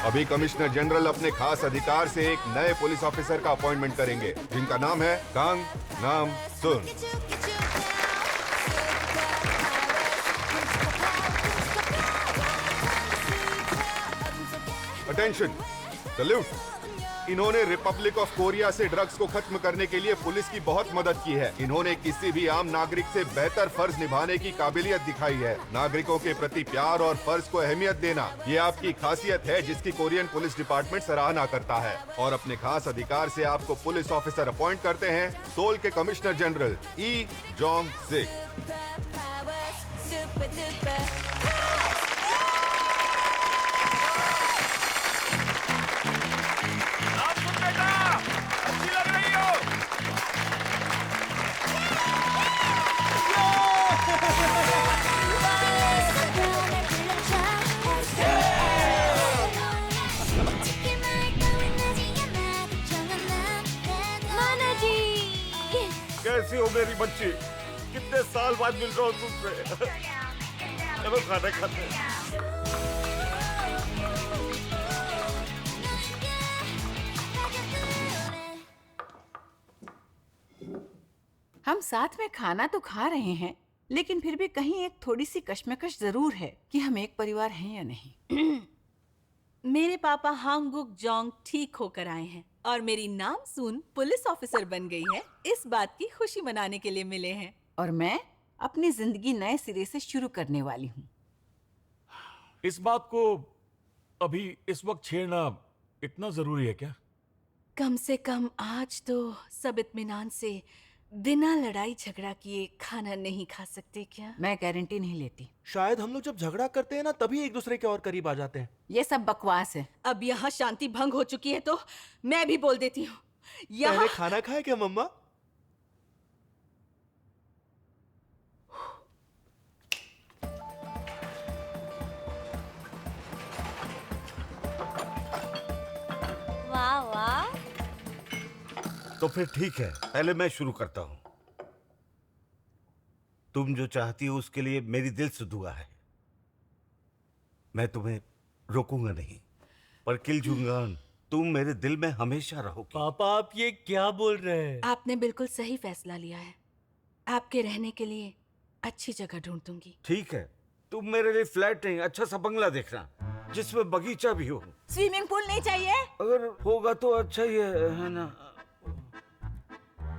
अभी कमिश्नर जनरल अपने खास अधिकार से एक नए पुलिस ऑफिसर का अपॉइंटमेंट करेंगे, जिनका नाम है Kang Nam Soon. Attention, salute. इन्होंने रिपब्लिक ऑफ कोरिया से ड्रग्स को खत्म करने के लिए पुलिस की बहुत मदद की है। इन्होंने किसी भी आम नागरिक से बेहतर फर्ज निभाने की काबिलियत दिखाई है। नागरिकों के प्रति प्यार और फर्ज को अहमियत देना, ये आपकी खासियत है जिसकी कोरियन पुलिस डिपार्टमेंट सराहना करता है। और अपने खास अधिकार से आपको पुलिस ऑफिसर अपॉइंट करते हैं सोल के कमिश्नर जनरल ई जोंग सिक। कैसी हो मेरी बच्ची? कितने साल बाद मिल रहा हूँ तुमसे। चलो खाना खाते हैं। हम साथ में खाना तो खा रहे हैं, लेकिन फिर भी कहीं एक थोड़ी सी कश्मकश जरूर है कि हम एक परिवार हैं या नहीं। मेरे पापा हांगुक जोंग ठीक होकर आए हैं और मेरी नाम सुन पुलिस ऑफिसर बन गई है। इस बात की खुशी मनाने के लिए मिले हैं। और मैं अपनी जिंदगी नए सिरे से शुरू करने वाली हूँ। इस बात को अभी इस वक्त छेड़ना इतना जरूरी है क्या? कम से कम आज तो सब इत्मीनान से बिना लड़ाई झगड़ा किए खाना नहीं खा सकते क्या? मैं गारंटी नहीं लेती। शायद हम लोग जब झगड़ा करते हैं ना तभी एक दूसरे के और करीब आ जाते हैं। ये सब बकवास है। अब यहाँ शांति भंग हो चुकी है तो मैं भी बोल देती हूँ। पहले खाना खाए क्या मम्मा? वाह वाह। तो फिर ठीक है, पहले मैं शुरू करता हूं। तुम जो चाहती हो उसके लिए मेरी दिल से दुआ है। मैं तुम्हें रोकूंगा नहीं, पर किल जुंगान तुम मेरे दिल में हमेशा रहोगी। पापा आप ये क्या बोल रहे हैं? आपने बिल्कुल सही फैसला लिया है। आपके रहने के लिए अच्छी जगह ढूंढ दूंगी। ठीक है, तुम मेरे लिए फ्लैट नहीं, अच्छा सा बंगला देखना जिसमें बगीचा भी हो। स्विमिंग पूल नहीं चाहिए? अगर होगा तो अच्छा ही है ना?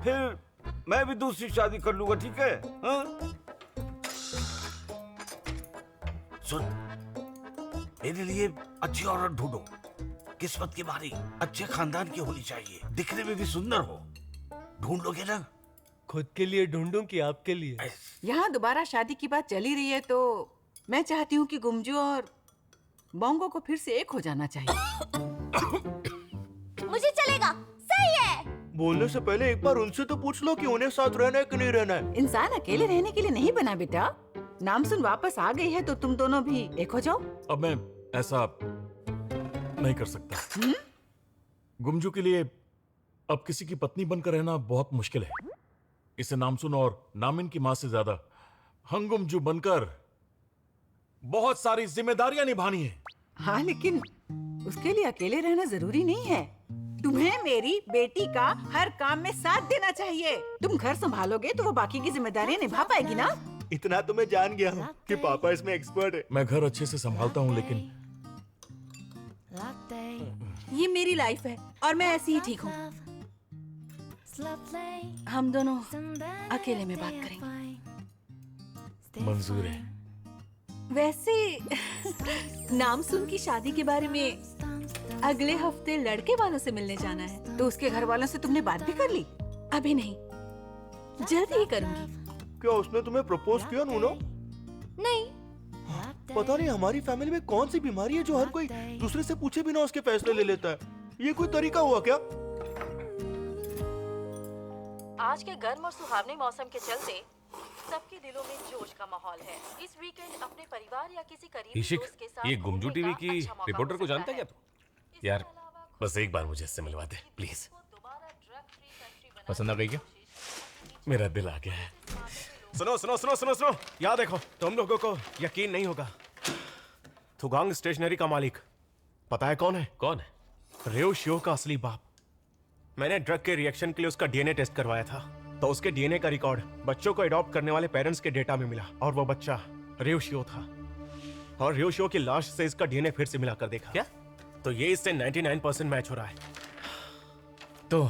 फिर मैं भी दूसरी शादी कर लूंगा, ठीक है? हाँ? सुन, मेरे लिए अच्छी औरत ढूंढो, किस्मत की मारी, अच्छे खानदान की होनी चाहिए, दिखने में भी सुंदर हो। ढूंढ लोगे ना? खुद के लिए ढूंढूं कि आपके लिए? यहाँ दोबारा शादी की बात चली रही है तो मैं चाहती हूँ कि गुमजू और बोंगो को फिर से एक हो जाना चाहिए। मुझे चलेगा, सही है। बोलने से पहले एक बार उनसे तो पूछ लो कि उन्हें साथ रहना है कि नहीं रहना है। इंसान अकेले रहने के लिए नहीं बना बेटा। नाम सुन वापस आ गई है तो तुम दोनों भी एक हो जाओ। अब मैं ऐसा नहीं कर सकता। गुमजू के लिए अब किसी की पत्नी बनकर रहना बहुत मुश्किल है। इसे नामसुन और नामिन की माँ से ज्यादा हंगुमजू बनकर बहुत सारी जिम्मेदारियां निभानी है। हाँ, लेकिन उसके लिए अकेले रहना जरूरी नहीं है। तुम्हें मेरी बेटी का हर काम में साथ देना चाहिए। तुम घर संभालोगे तो वो बाकी की जिम्मेदारियां निभा पाएगी ना? इतना तो मैं जान गया हूँ कि पापा इसमें एक्सपर्ट है। मैं घर अच्छे से संभालता हूँ, लेकिन ये मेरी लाइफ है और मैं ऐसी ही ठीक हूँ। हम दोनों अकेले में बात करेंगे। मंजूर है। वैसे नामसुन की शादी के बारे में अगले हफ्ते लड़के वालों से मिलने जाना है। तो उसके घर वालों से तुमने बात भी कर ली? अभी नहीं, जल्दी ही करूंगी। क्या उसने तुम्हें प्रपोज किया नूनो? नहीं। पता नहीं हमारी फैमिली में कौन सी बीमारी है जो हर कोई दूसरे से पूछे बिना उसके फैसले ले लेता है। ये कोई तरीका हुआ क्या? आज के गर्म और सुहावने मौसम के चलते सबके दिलों में जोश का माहौल है। इस वीकेंड अपने परिवार या किसी करीबी इशिक, दोस्त के साथ ये गुमजू टीवी की अच्छा मौका रिपोर्टर हो को सकता जानता है क्या तू? यार बस एक बार मुझे इससे मिलवा दे प्लीज। पसंद आ गई क्या? मेरा दिल आ गया है। सुनो सुनो सुनो सुनो सुनो, यहाँ देखो, तुम लोगों को यकीन नहीं होगा। थुगांग स्टेशनरी का मालिक पता है कौन है? कौन है? रेव शियो का असली बाप। मैंने ड्रग के रिएक्शन के लिए उसका डीएनए टेस्ट करवाया था, तो उसके डीएनए का रिकॉर्ड बच्चों को अडॉप्ट करने वाले पेरेंट्स के डेटा में मिला और वो बच्चा रेव शियो था। और रेव शियो की लाश से इसका डीएनए फिर से मिलाकर देखा। क्या? तो ये इससे 99% मैच हो रहा है। तो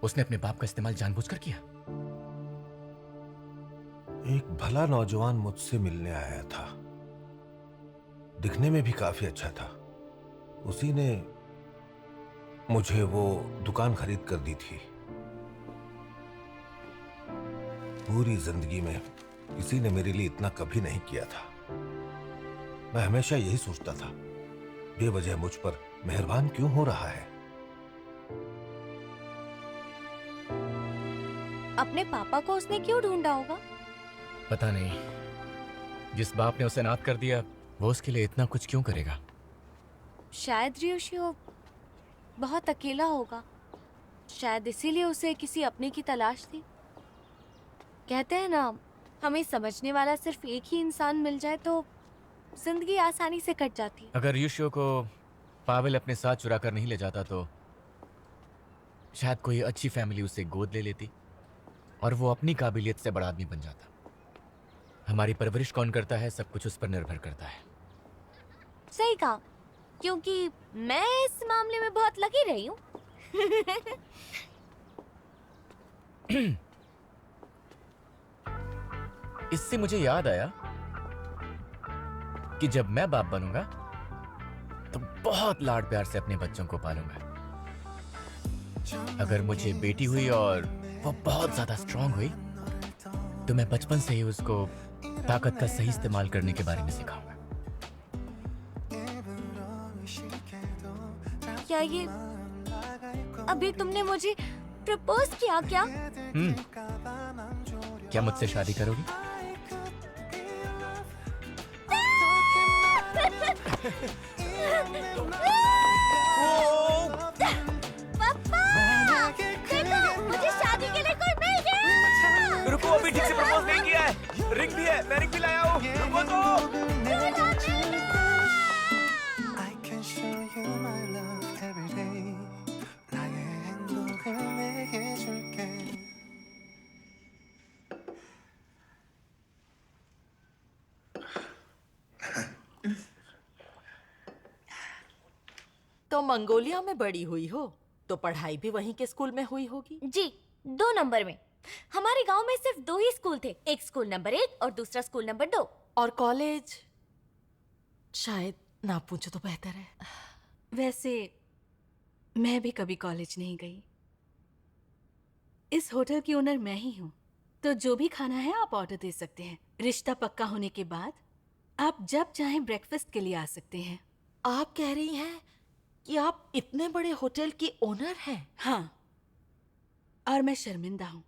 उसने अपने बाप का इस्तेमाल जानबूझकर किया? एक भला नौजवान मुझसे मिलने आया था, दिखने में भी काफी अच्छा था। उसी ने मुझे वो दुकान खरीद कर दी थी। पूरी जिंदगी में किसी ने मेरे लिए इतना कभी नहीं किया था। मैं हमेशा यही सोचता था, बेवजह मुझ पर मेहरबान क्यों हो रहा है। अपने पापा को उसने क्यों ढूंढा होगा? पता नहीं, जिस बाप ने उसे अनाथ कर दिया वो उसके लिए इतना कुछ क्यों करेगा? शायद रियोशियो बहुत अकेला होगा, शायद इसीलिए उसे किसी अपने की तलाश थी। कहते हैं ना, हमें समझने वाला सिर्फ एक ही इंसान मिल जाए तो जिंदगी आसानी से कट जाती है। अगर रियोशियो को पावेल अपने साथ चुरा कर नहीं ले जाता तो शायद कोई अच्छी फैमिली उसे गोद ले लेती और वो अपनी काबिलियत से बड़ा आदमी बन जाता। हमारी परवरिश कौन करता है, सब कुछ उस पर निर्भर करता है। सही कहा, क्योंकि मैं इस मामले में बहुत लगी रही हूँ। इससे मुझे याद आया कि जब मैं बाप बनूंगा तो बहुत लाड प्यार से अपने बच्चों को पालूंगा। अगर मुझे बेटी हुई और वो बहुत ज्यादा स्ट्रांग हुई तो मैं बचपन से ही उसको ताकत का सही इस्तेमाल करने के बारे में सिखाऊंगा। क्या ये अभी तुमने मुझे प्रपोज किया क्या? क्या मुझसे शादी करोगी? पापा, देखो, मुझे शादी के लिए कोई मिल गया। रुको, अभी ठीक से प्रपोज नहीं किया है। रिंग भी है, मैं रिंग भी लाया हूँ। रुको तो। तो मंगोलिया में बड़ी हुई हो, तो पढ़ाई भी वहीं के स्कूल में हुई होगी। जी, 2 नंबर में। हमारे गांव में सिर्फ 2 ही स्कूल थे, एक स्कूल नंबर 1 और दूसरा स्कूल नंबर 2। और कॉलेज शायद ना पूछो तो बेहतर है। वैसे मैं भी कभी कॉलेज नहीं गई। इस होटल की ओनर मैं ही हूँ, तो जो भी खाना है आप ऑर्डर दे सकते हैं। रिश्ता पक्का होने के बाद आप जब चाहें ब्रेकफास्ट के लिए आ सकते हैं। आप कह रही हैं कि आप इतने बड़े होटल की ओनर हैं? हाँ, और मैं शर्मिंदा हूँ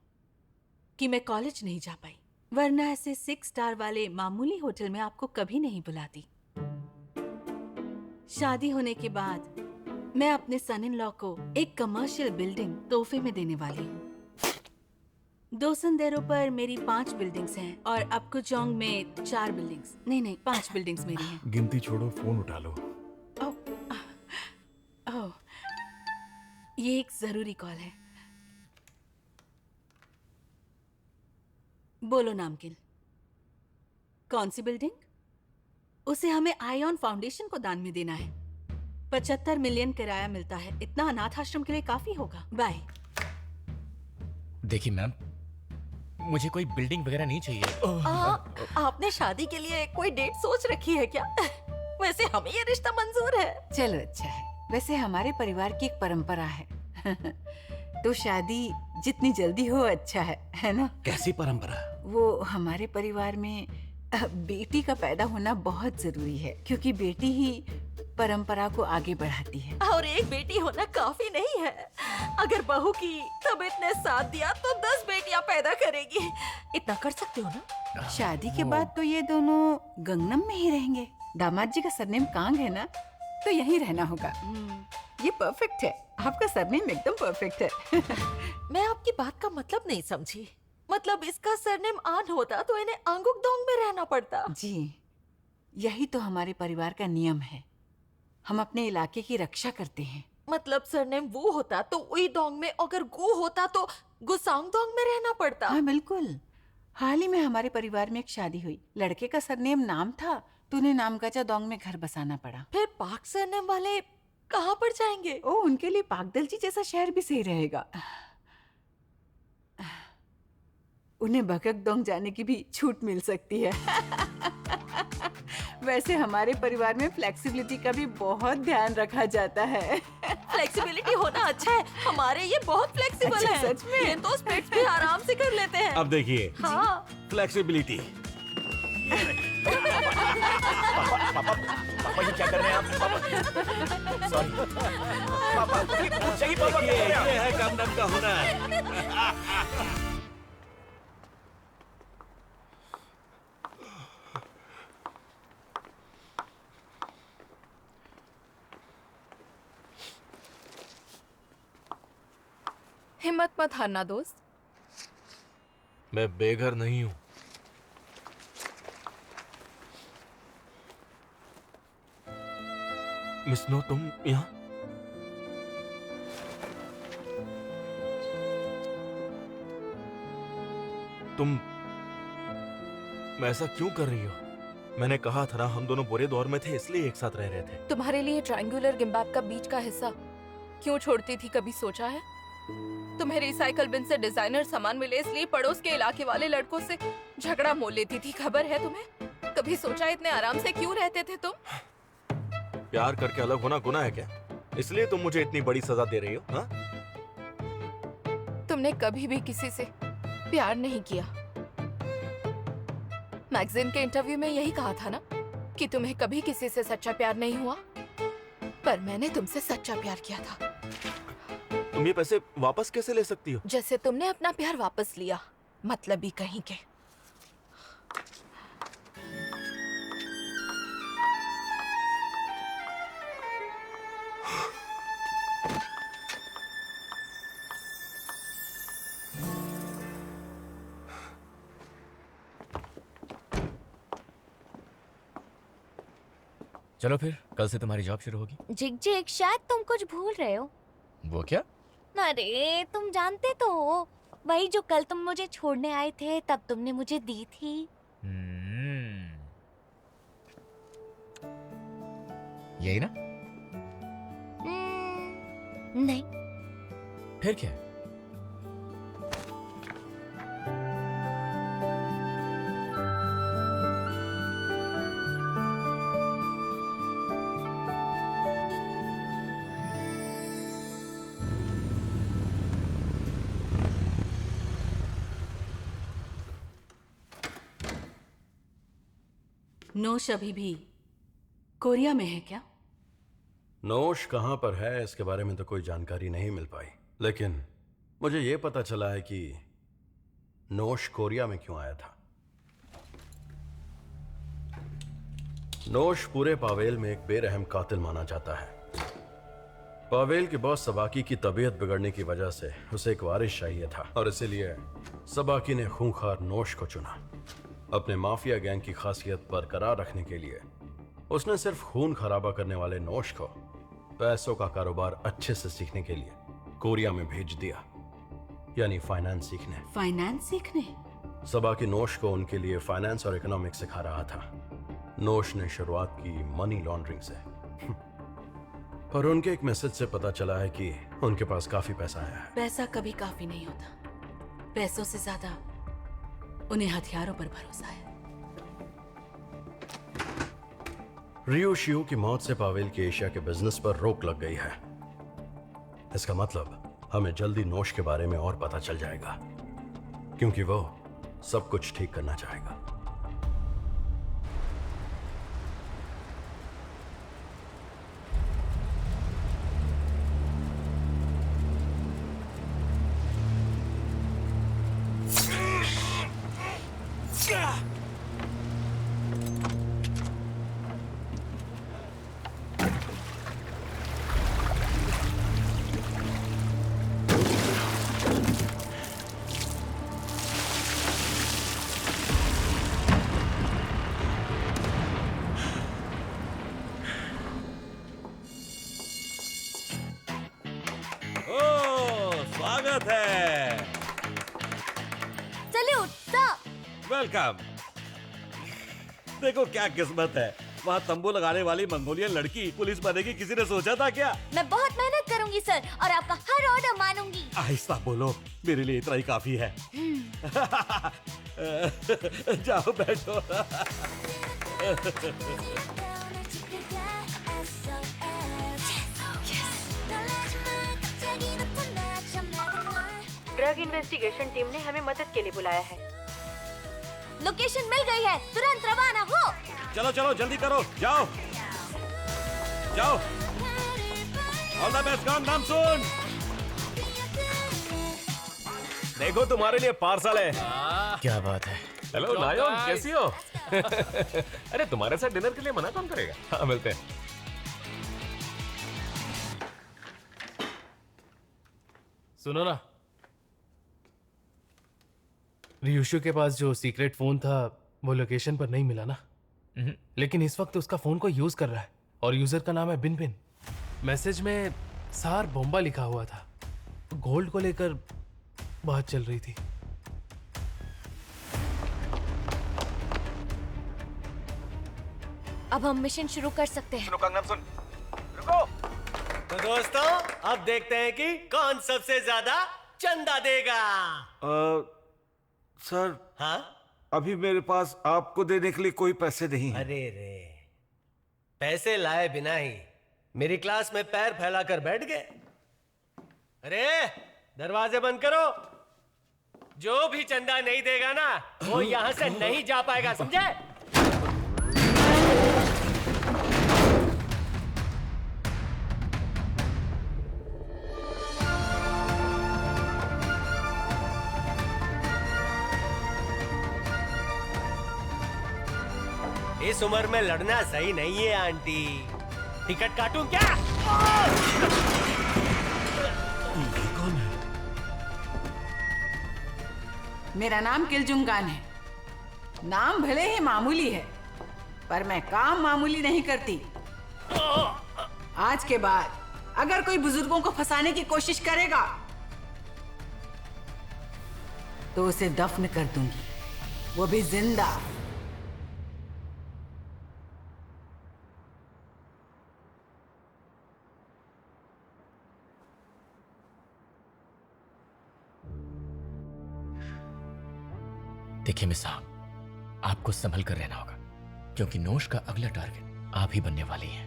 कि मैं कॉलेज नहीं जा पाई, वरना ऐसे 6 स्टार वाले मामूली होटल में आपको कभी नहीं बुलाती। शादी होने के बाद मैं अपने सन इन लॉ को एक कमर्शियल बिल्डिंग तोहफे में देने वाली हूँ। 2 संदेरों पर मेरी 5 बिल्डिंग्स हैं और अपकुचोंग में 4 बिल्डिंग्स, नहीं 5 बिल्डिंग्स मेरी हैं। गिनती छोड़ो, फोन उठा लो। ओह, ये एक जरूरी कॉल है। बोलो नामकिन, कौन सी बिल्डिंग? उसे हमें आयोन फाउंडेशन को दान में देना है। 75 मिलियन किराया मिलता है, इतना अनाथ आश्रम के लिए काफी होगा। बाय। देखिए मैम, मुझे कोई बिल्डिंग वगैरह नहीं चाहिए। आपने शादी के लिए कोई डेट सोच रखी है क्या? वैसे हमें ये रिश्ता मंजूर है। चलो अच्छा है। वैसे हमारे परिवार की एक परंपरा है तो शादी जितनी जल्दी हो अच्छा है ना? कैसी परंपरा? वो हमारे परिवार में बेटी का पैदा होना बहुत जरूरी है, क्योंकि बेटी ही परंपरा को आगे बढ़ाती है। और एक बेटी होना काफी नहीं है। अगर बहू की तबीयत ने साथ दिया तो 10 बेटियां पैदा करेगी। इतना कर सकते हो ना? शादी के बाद तो ये दोनों गंगनम में ही रहेंगे। दामाद जी का सरनेम कांग है ना, तो यहीं रहना होगा। ये परफेक्ट है, आपका सरनेम एकदम परफेक्ट है। मैं आपकी बात का मतलब नहीं समझी। मतलब इसका सरनेम आन होता तो इन्हें आंगुक दोंग में रहना पड़ता। जी, यही तो हमारे परिवार का नियम है। हम अपने इलाके की रक्षा करते हैं। मतलब सरनेम वो होता तो उई दोंग में, अगर गु होता तो गुसांग दोंग में रहना पड़ता। हाँ बिल्कुल। हाल ही में हमारे परिवार में एक शादी हुई। लड़के का सरनेम नाम था तो उन्हें नामगाचा दोंग में घर बसाना पड़ा। फिर पाक सरनेम वाले कहाँ पर जाएंगे? ओ, उनके लिए पाकदलजी जैसा शहर भी सही रहेगा। उन्हें भगक दोंग जाने की भी छूट मिल सकती है। वैसे हमारे परिवार में फ्लेक्सिबिलिटी का भी बहुत ध्यान रखा जाता है। फ्लेक्सिबिलिटी होना अच्छा है। हमारे ये बहुत फ्लेक्सिबल अच्छा, है। सच में? ये तो स्प्लिट्स भी आराम से कर लेते हैं। अब देखिए, हाँ। फ्लेक्सिबिलिटी। पापा ये क्या कर रहे हैं आप? पापा सॉरी पापा, सही पापा, ये है कामनाम का हुनर। हिम्मत मत हारना दोस्त। मैं बेघर नहीं हूं। मिस नो, तुम यहाँ? तुम ऐसा क्यों कर रही हो? मैंने कहा था ना, हम दोनों बुरे दौर में थे इसलिए एक साथ रह रहे थे। तुम्हारे लिए ट्रायंगुलर गिम्बैप का बीच का हिस्सा क्यों छोड़ती थी, कभी सोचा है? तुम्हें रिसाइकल बिन से डिजाइनर सामान मिले इसलिए पड़ोस के इलाके वाले लड़कों से झगड़ा मोल लेती थी, खबर है तुम्हें? कभी सोचा इतने आराम से क्यों रहते थे तुम? प्यार करके अलग होना गुनाह है क्या? इसलिए तुम मुझे इतनी बड़ी सजा दे रही हो? हाँ? तुमने कभी भी किसी से प्यार नहीं किया। मैगजीन के इंटरव्यू में यही कहा था ना कि तुम्हें कभी किसी से सच्चा प्यार नहीं हुआ, पर मैंने तुमसे सच्चा प्यार किया था। तुम ये पैसे वापस कैसे ले सकती हो? जैसे तुमने अपना प्यार वापस लिया, मतलब ही कहीं के। चलो फिर, कल से तुम्हारी जॉब शुरू होगी। जिग जिग, शायद तुम कुछ भूल रहे हो। वो क्या? अरे तुम जानते तो हो, वही जो कल तुम मुझे छोड़ने आए थे तब तुमने मुझे दी थी। यही ना? नहीं। फिर क्या? नोश अभी भी कोरिया में है क्या? नोश कहाँ पर है इसके बारे में तो कोई जानकारी नहीं मिल पाई, लेकिन मुझे यह पता चला है कि नोश कोरिया में क्यों आया था। नोश पूरे पावेल में एक बेरहम कातिल माना जाता है। पावेल के बॉस सबाकी की तबीयत बिगड़ने की वजह से उसे एक वारिस चाहिए था और इसीलिए सबाकी ने खूंखार नोश को चुना। अपने माफिया गैंग की खासियत बरकरार रखने के लिए उसने सिर्फ खून खराबा करने वाले नोश को पैसों का कारोबार अच्छे से सीखने के लिए कोरिया में भेज दिया, यानी फाइनेंस सीखने। फाइनेंस सीखने? सबाकी नोश को उनके लिए फाइनेंस और इकोनॉमिक्स सिखा रहा था। नोश ने शुरुआत की मनी लॉन्ड्रिंग से, पर उनके एक मैसेज से पता चला है कि उनके पास काफी पैसा आया है। पैसा कभी काफी नहीं होता, पैसों से ज्यादा उन्हें हथियारों पर भरोसा है। रियो शियो की मौत से पावेल के एशिया के बिजनेस पर रोक लग गई है। इसका मतलब हमें जल्दी नोश के बारे में और पता चल जाएगा, क्योंकि वो सब कुछ ठीक करना चाहेगा। स्वागत है। चलिए वेलकम। देखो क्या किस्मत है, वहाँ तंबू लगाने वाली मंगोलियन लड़की पुलिस बनेगी, किसी ने सोचा था क्या? मैं बहुत मेहनत करूंगी सर, और आपका हर ऑर्डर मानूंगी। आहिस्ता बोलो, मेरे लिए इतना ही काफी है। जाओ बैठो। ड्रग इन्वेस्टिगेशन टीम ने हमें मदद के लिए बुलाया है। लोकेशन मिल गई है, तुरंत रवाना हो। चलो चलो जल्दी करो, जाओ जाओ। All the best. काम नाम सुन। देखो तुम्हारे लिए पार्सल है। क्या बात है। हेलो नायोन, कैसी हो? अरे तुम्हारे साथ डिनर के लिए मना कौन करेगा? हाँ मिलते हैं। सुनो ना, रियुशु के पास जो सीक्रेट फोन था वो लोकेशन पर नहीं मिला ना, लेकिन इस वक्त उसका फोन को यूज कर रहा है और यूजर का नाम है बिन बिन। मैसेज में सार बोम्बा लिखा हुआ था। गोल्ड को लेकर बात चल रही थी। अब हम मिशन शुरू कर सकते हैं। सुन, रुको। तो दोस्तों, अब देखते हैं कि कौन सबसे ज्यादा चंदा देगा। सर, हाँ? अभी मेरे पास आपको देने के लिए कोई पैसे नहीं है। अरे रे, पैसे लाए बिना ही मेरी क्लास में पैर फैलाकर बैठ गए। अरे दरवाजे बंद करो। जो भी चंदा नहीं देगा ना, वो यहां से नहीं जा पाएगा, समझे? इस उम्र में लड़ना सही नहीं है आंटी। टिकट काटूं क्या? ये कौन है? मेरा नाम किलजुंगान है। नाम भले ही मामूली है, पर मैं काम मामूली नहीं करती। आज के बाद अगर कोई बुजुर्गों को फंसाने की कोशिश करेगा तो उसे दफन कर दूंगी, वो भी जिंदा। देखिए मिस साहब, आपको संभल कर रहना होगा, क्योंकि नोश का अगला टारगेट आप ही बनने वाली हैं।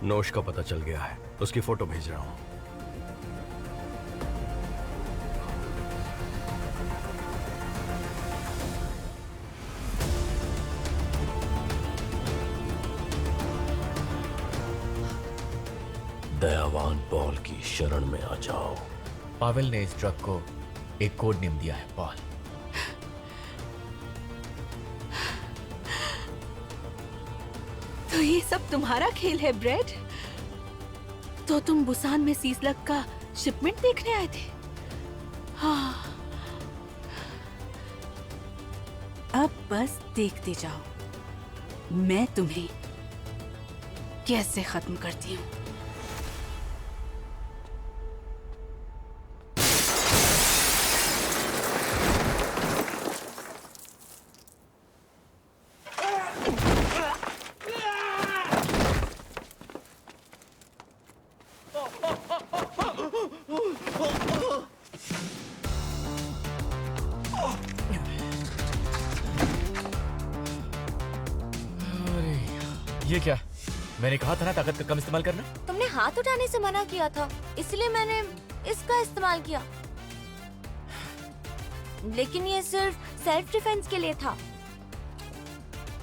नोश का पता चल गया है, उसकी फोटो भेज रहा हूं। दयावान पॉल की शरण में आ जाओ। पावेल ने इस ट्रक को एक कोड नेम दिया है, पॉल। तो ये सब तुम्हारा खेल है ब्रेड? तो तुम बुसान में सीसलक का शिपमेंट देखने आए थे? हाँ, अब बस देखते जाओ मैं तुम्हें कैसे खत्म करती हूँ। ये क्या? मैंने कहा था ना ताकत का कम इस्तेमाल करना। तुमने हाथ उठाने से मना किया था, इसलिए मैंने इसका इस्तेमाल किया। लेकिन ये सिर्फ सेल्फ डिफेंस के लिए था।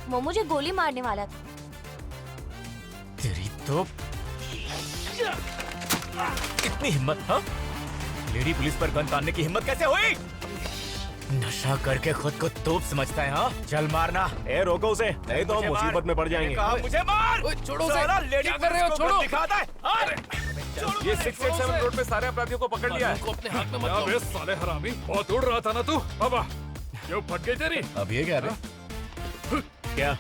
वो मुझे गोली मारने वाला था। तेरी तो इतनी हिम्मत, हाँ? लेडी पुलिस पर गन तानने की हिम्मत कैसे हुई? नशा करके खुद को तोप समझता है, हाँ? चल मारना। ए रोको उसे, नहीं तो हम मुसीबत में पड़ जाएंगे। मुझे मार। छोड़ो उसे। लेडी कर रहे हो, छोड़ो। दिखाता है। ये 687 रोड पे सारे अपराधियों को पकड़ लिया है। अपने हाथ में मत लो। साले हरामी, बहुत उड़ रहा था ना तू। बाबा, क्यों फट गई तेरी? अब ये क्या है? क्या?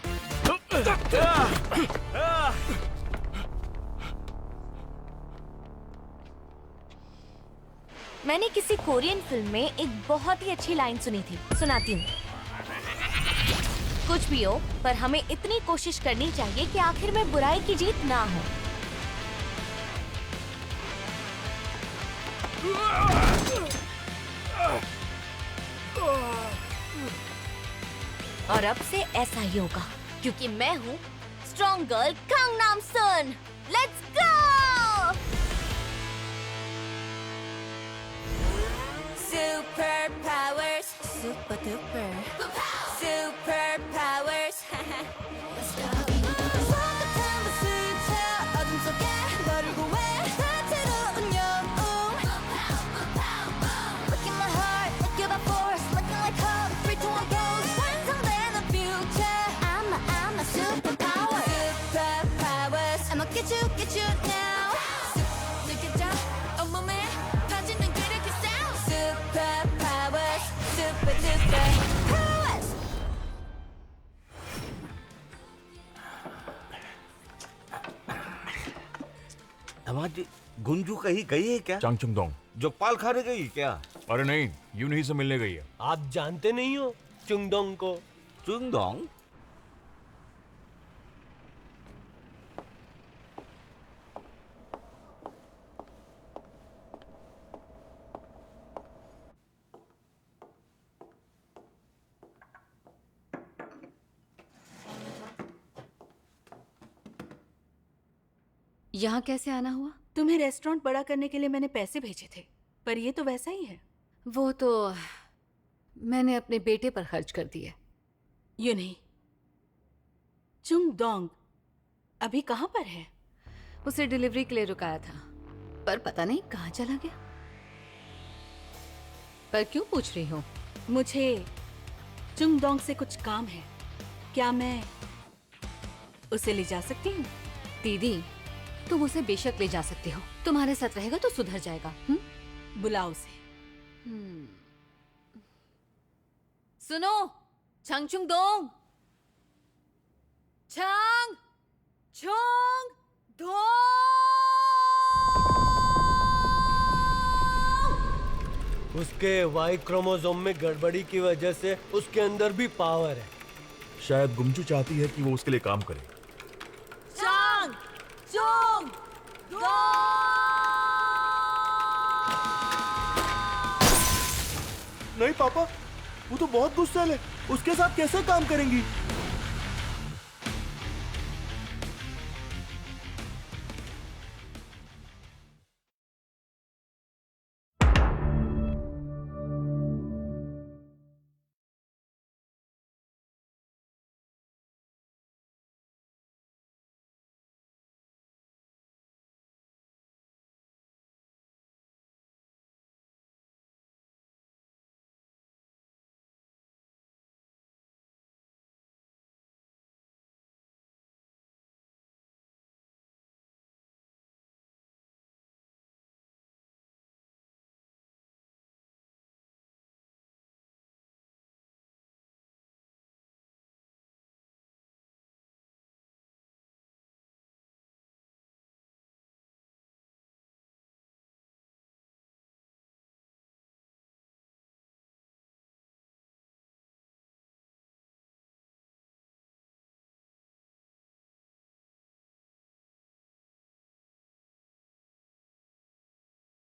मैंने किसी कोरियन फिल्म में एक बहुत ही अच्छी लाइन सुनी थी, सुनाती हूँ। कुछ भी हो, पर हमें इतनी कोशिश करनी चाहिए कि आखिर में बुराई की जीत ना हो। और अब से ऐसा ही होगा, क्योंकि मैं हूँ strong girl Kang Nam Soon. Let's go! Superpowers, super duper, superpowers. Let's go. 어둠 속에 너를 구해 다채로운 영웅. Look in my heart, look at my force, looking like Hulk, free to our goals. 완성되는 future. I'm a superpower. Superpowers. I'ma get you now. Look at that, 온몸에 퍼지는 괴력의 sound. Superpowers, super duper powers. दामाद जी, गुंजू कहीं गई है क्या? चांगचुंग दोंग जो पाल खाने गई क्या? अरे नहीं, यून ही से मिलने गई है। आप जानते नहीं हो चुंगडोंग को? चुंगडोंग? यहाँ कैसे आना हुआ? तुम्हें रेस्टोरेंट बड़ा करने के लिए मैंने पैसे भेजे थे, पर ये तो वैसा ही है। वो तो मैंने अपने बेटे पर खर्च कर दिए। यूं नहीं, चुंगडोंग अभी कहाँ पर है? उसे डिलीवरी के लिए रुकाया था, पर पता नहीं कहाँ चला गया। पर क्यों पूछ रही हो? मुझे चुंगडोंग से कुछ काम है। क्या मैं उसे ले जा सकती हूँ? दीदी, तुम उसे बेशक ले जा सकते हो। तुम्हारे साथ रहेगा तो सुधर जाएगा। बुलाओ उसे। सुनो, चांगचुंग दोंग, चांग चुंग दोंग। उसके वाई क्रोमोसोम में गड़बड़ी की वजह से उसके अंदर भी पावर है। शायद गुंजू चाहती है कि वो उसके लिए काम करे। चांग चुंग दोंग। नहीं पापा, वो तो बहुत गुस्सैल है, उसके साथ कैसे काम करेंगी?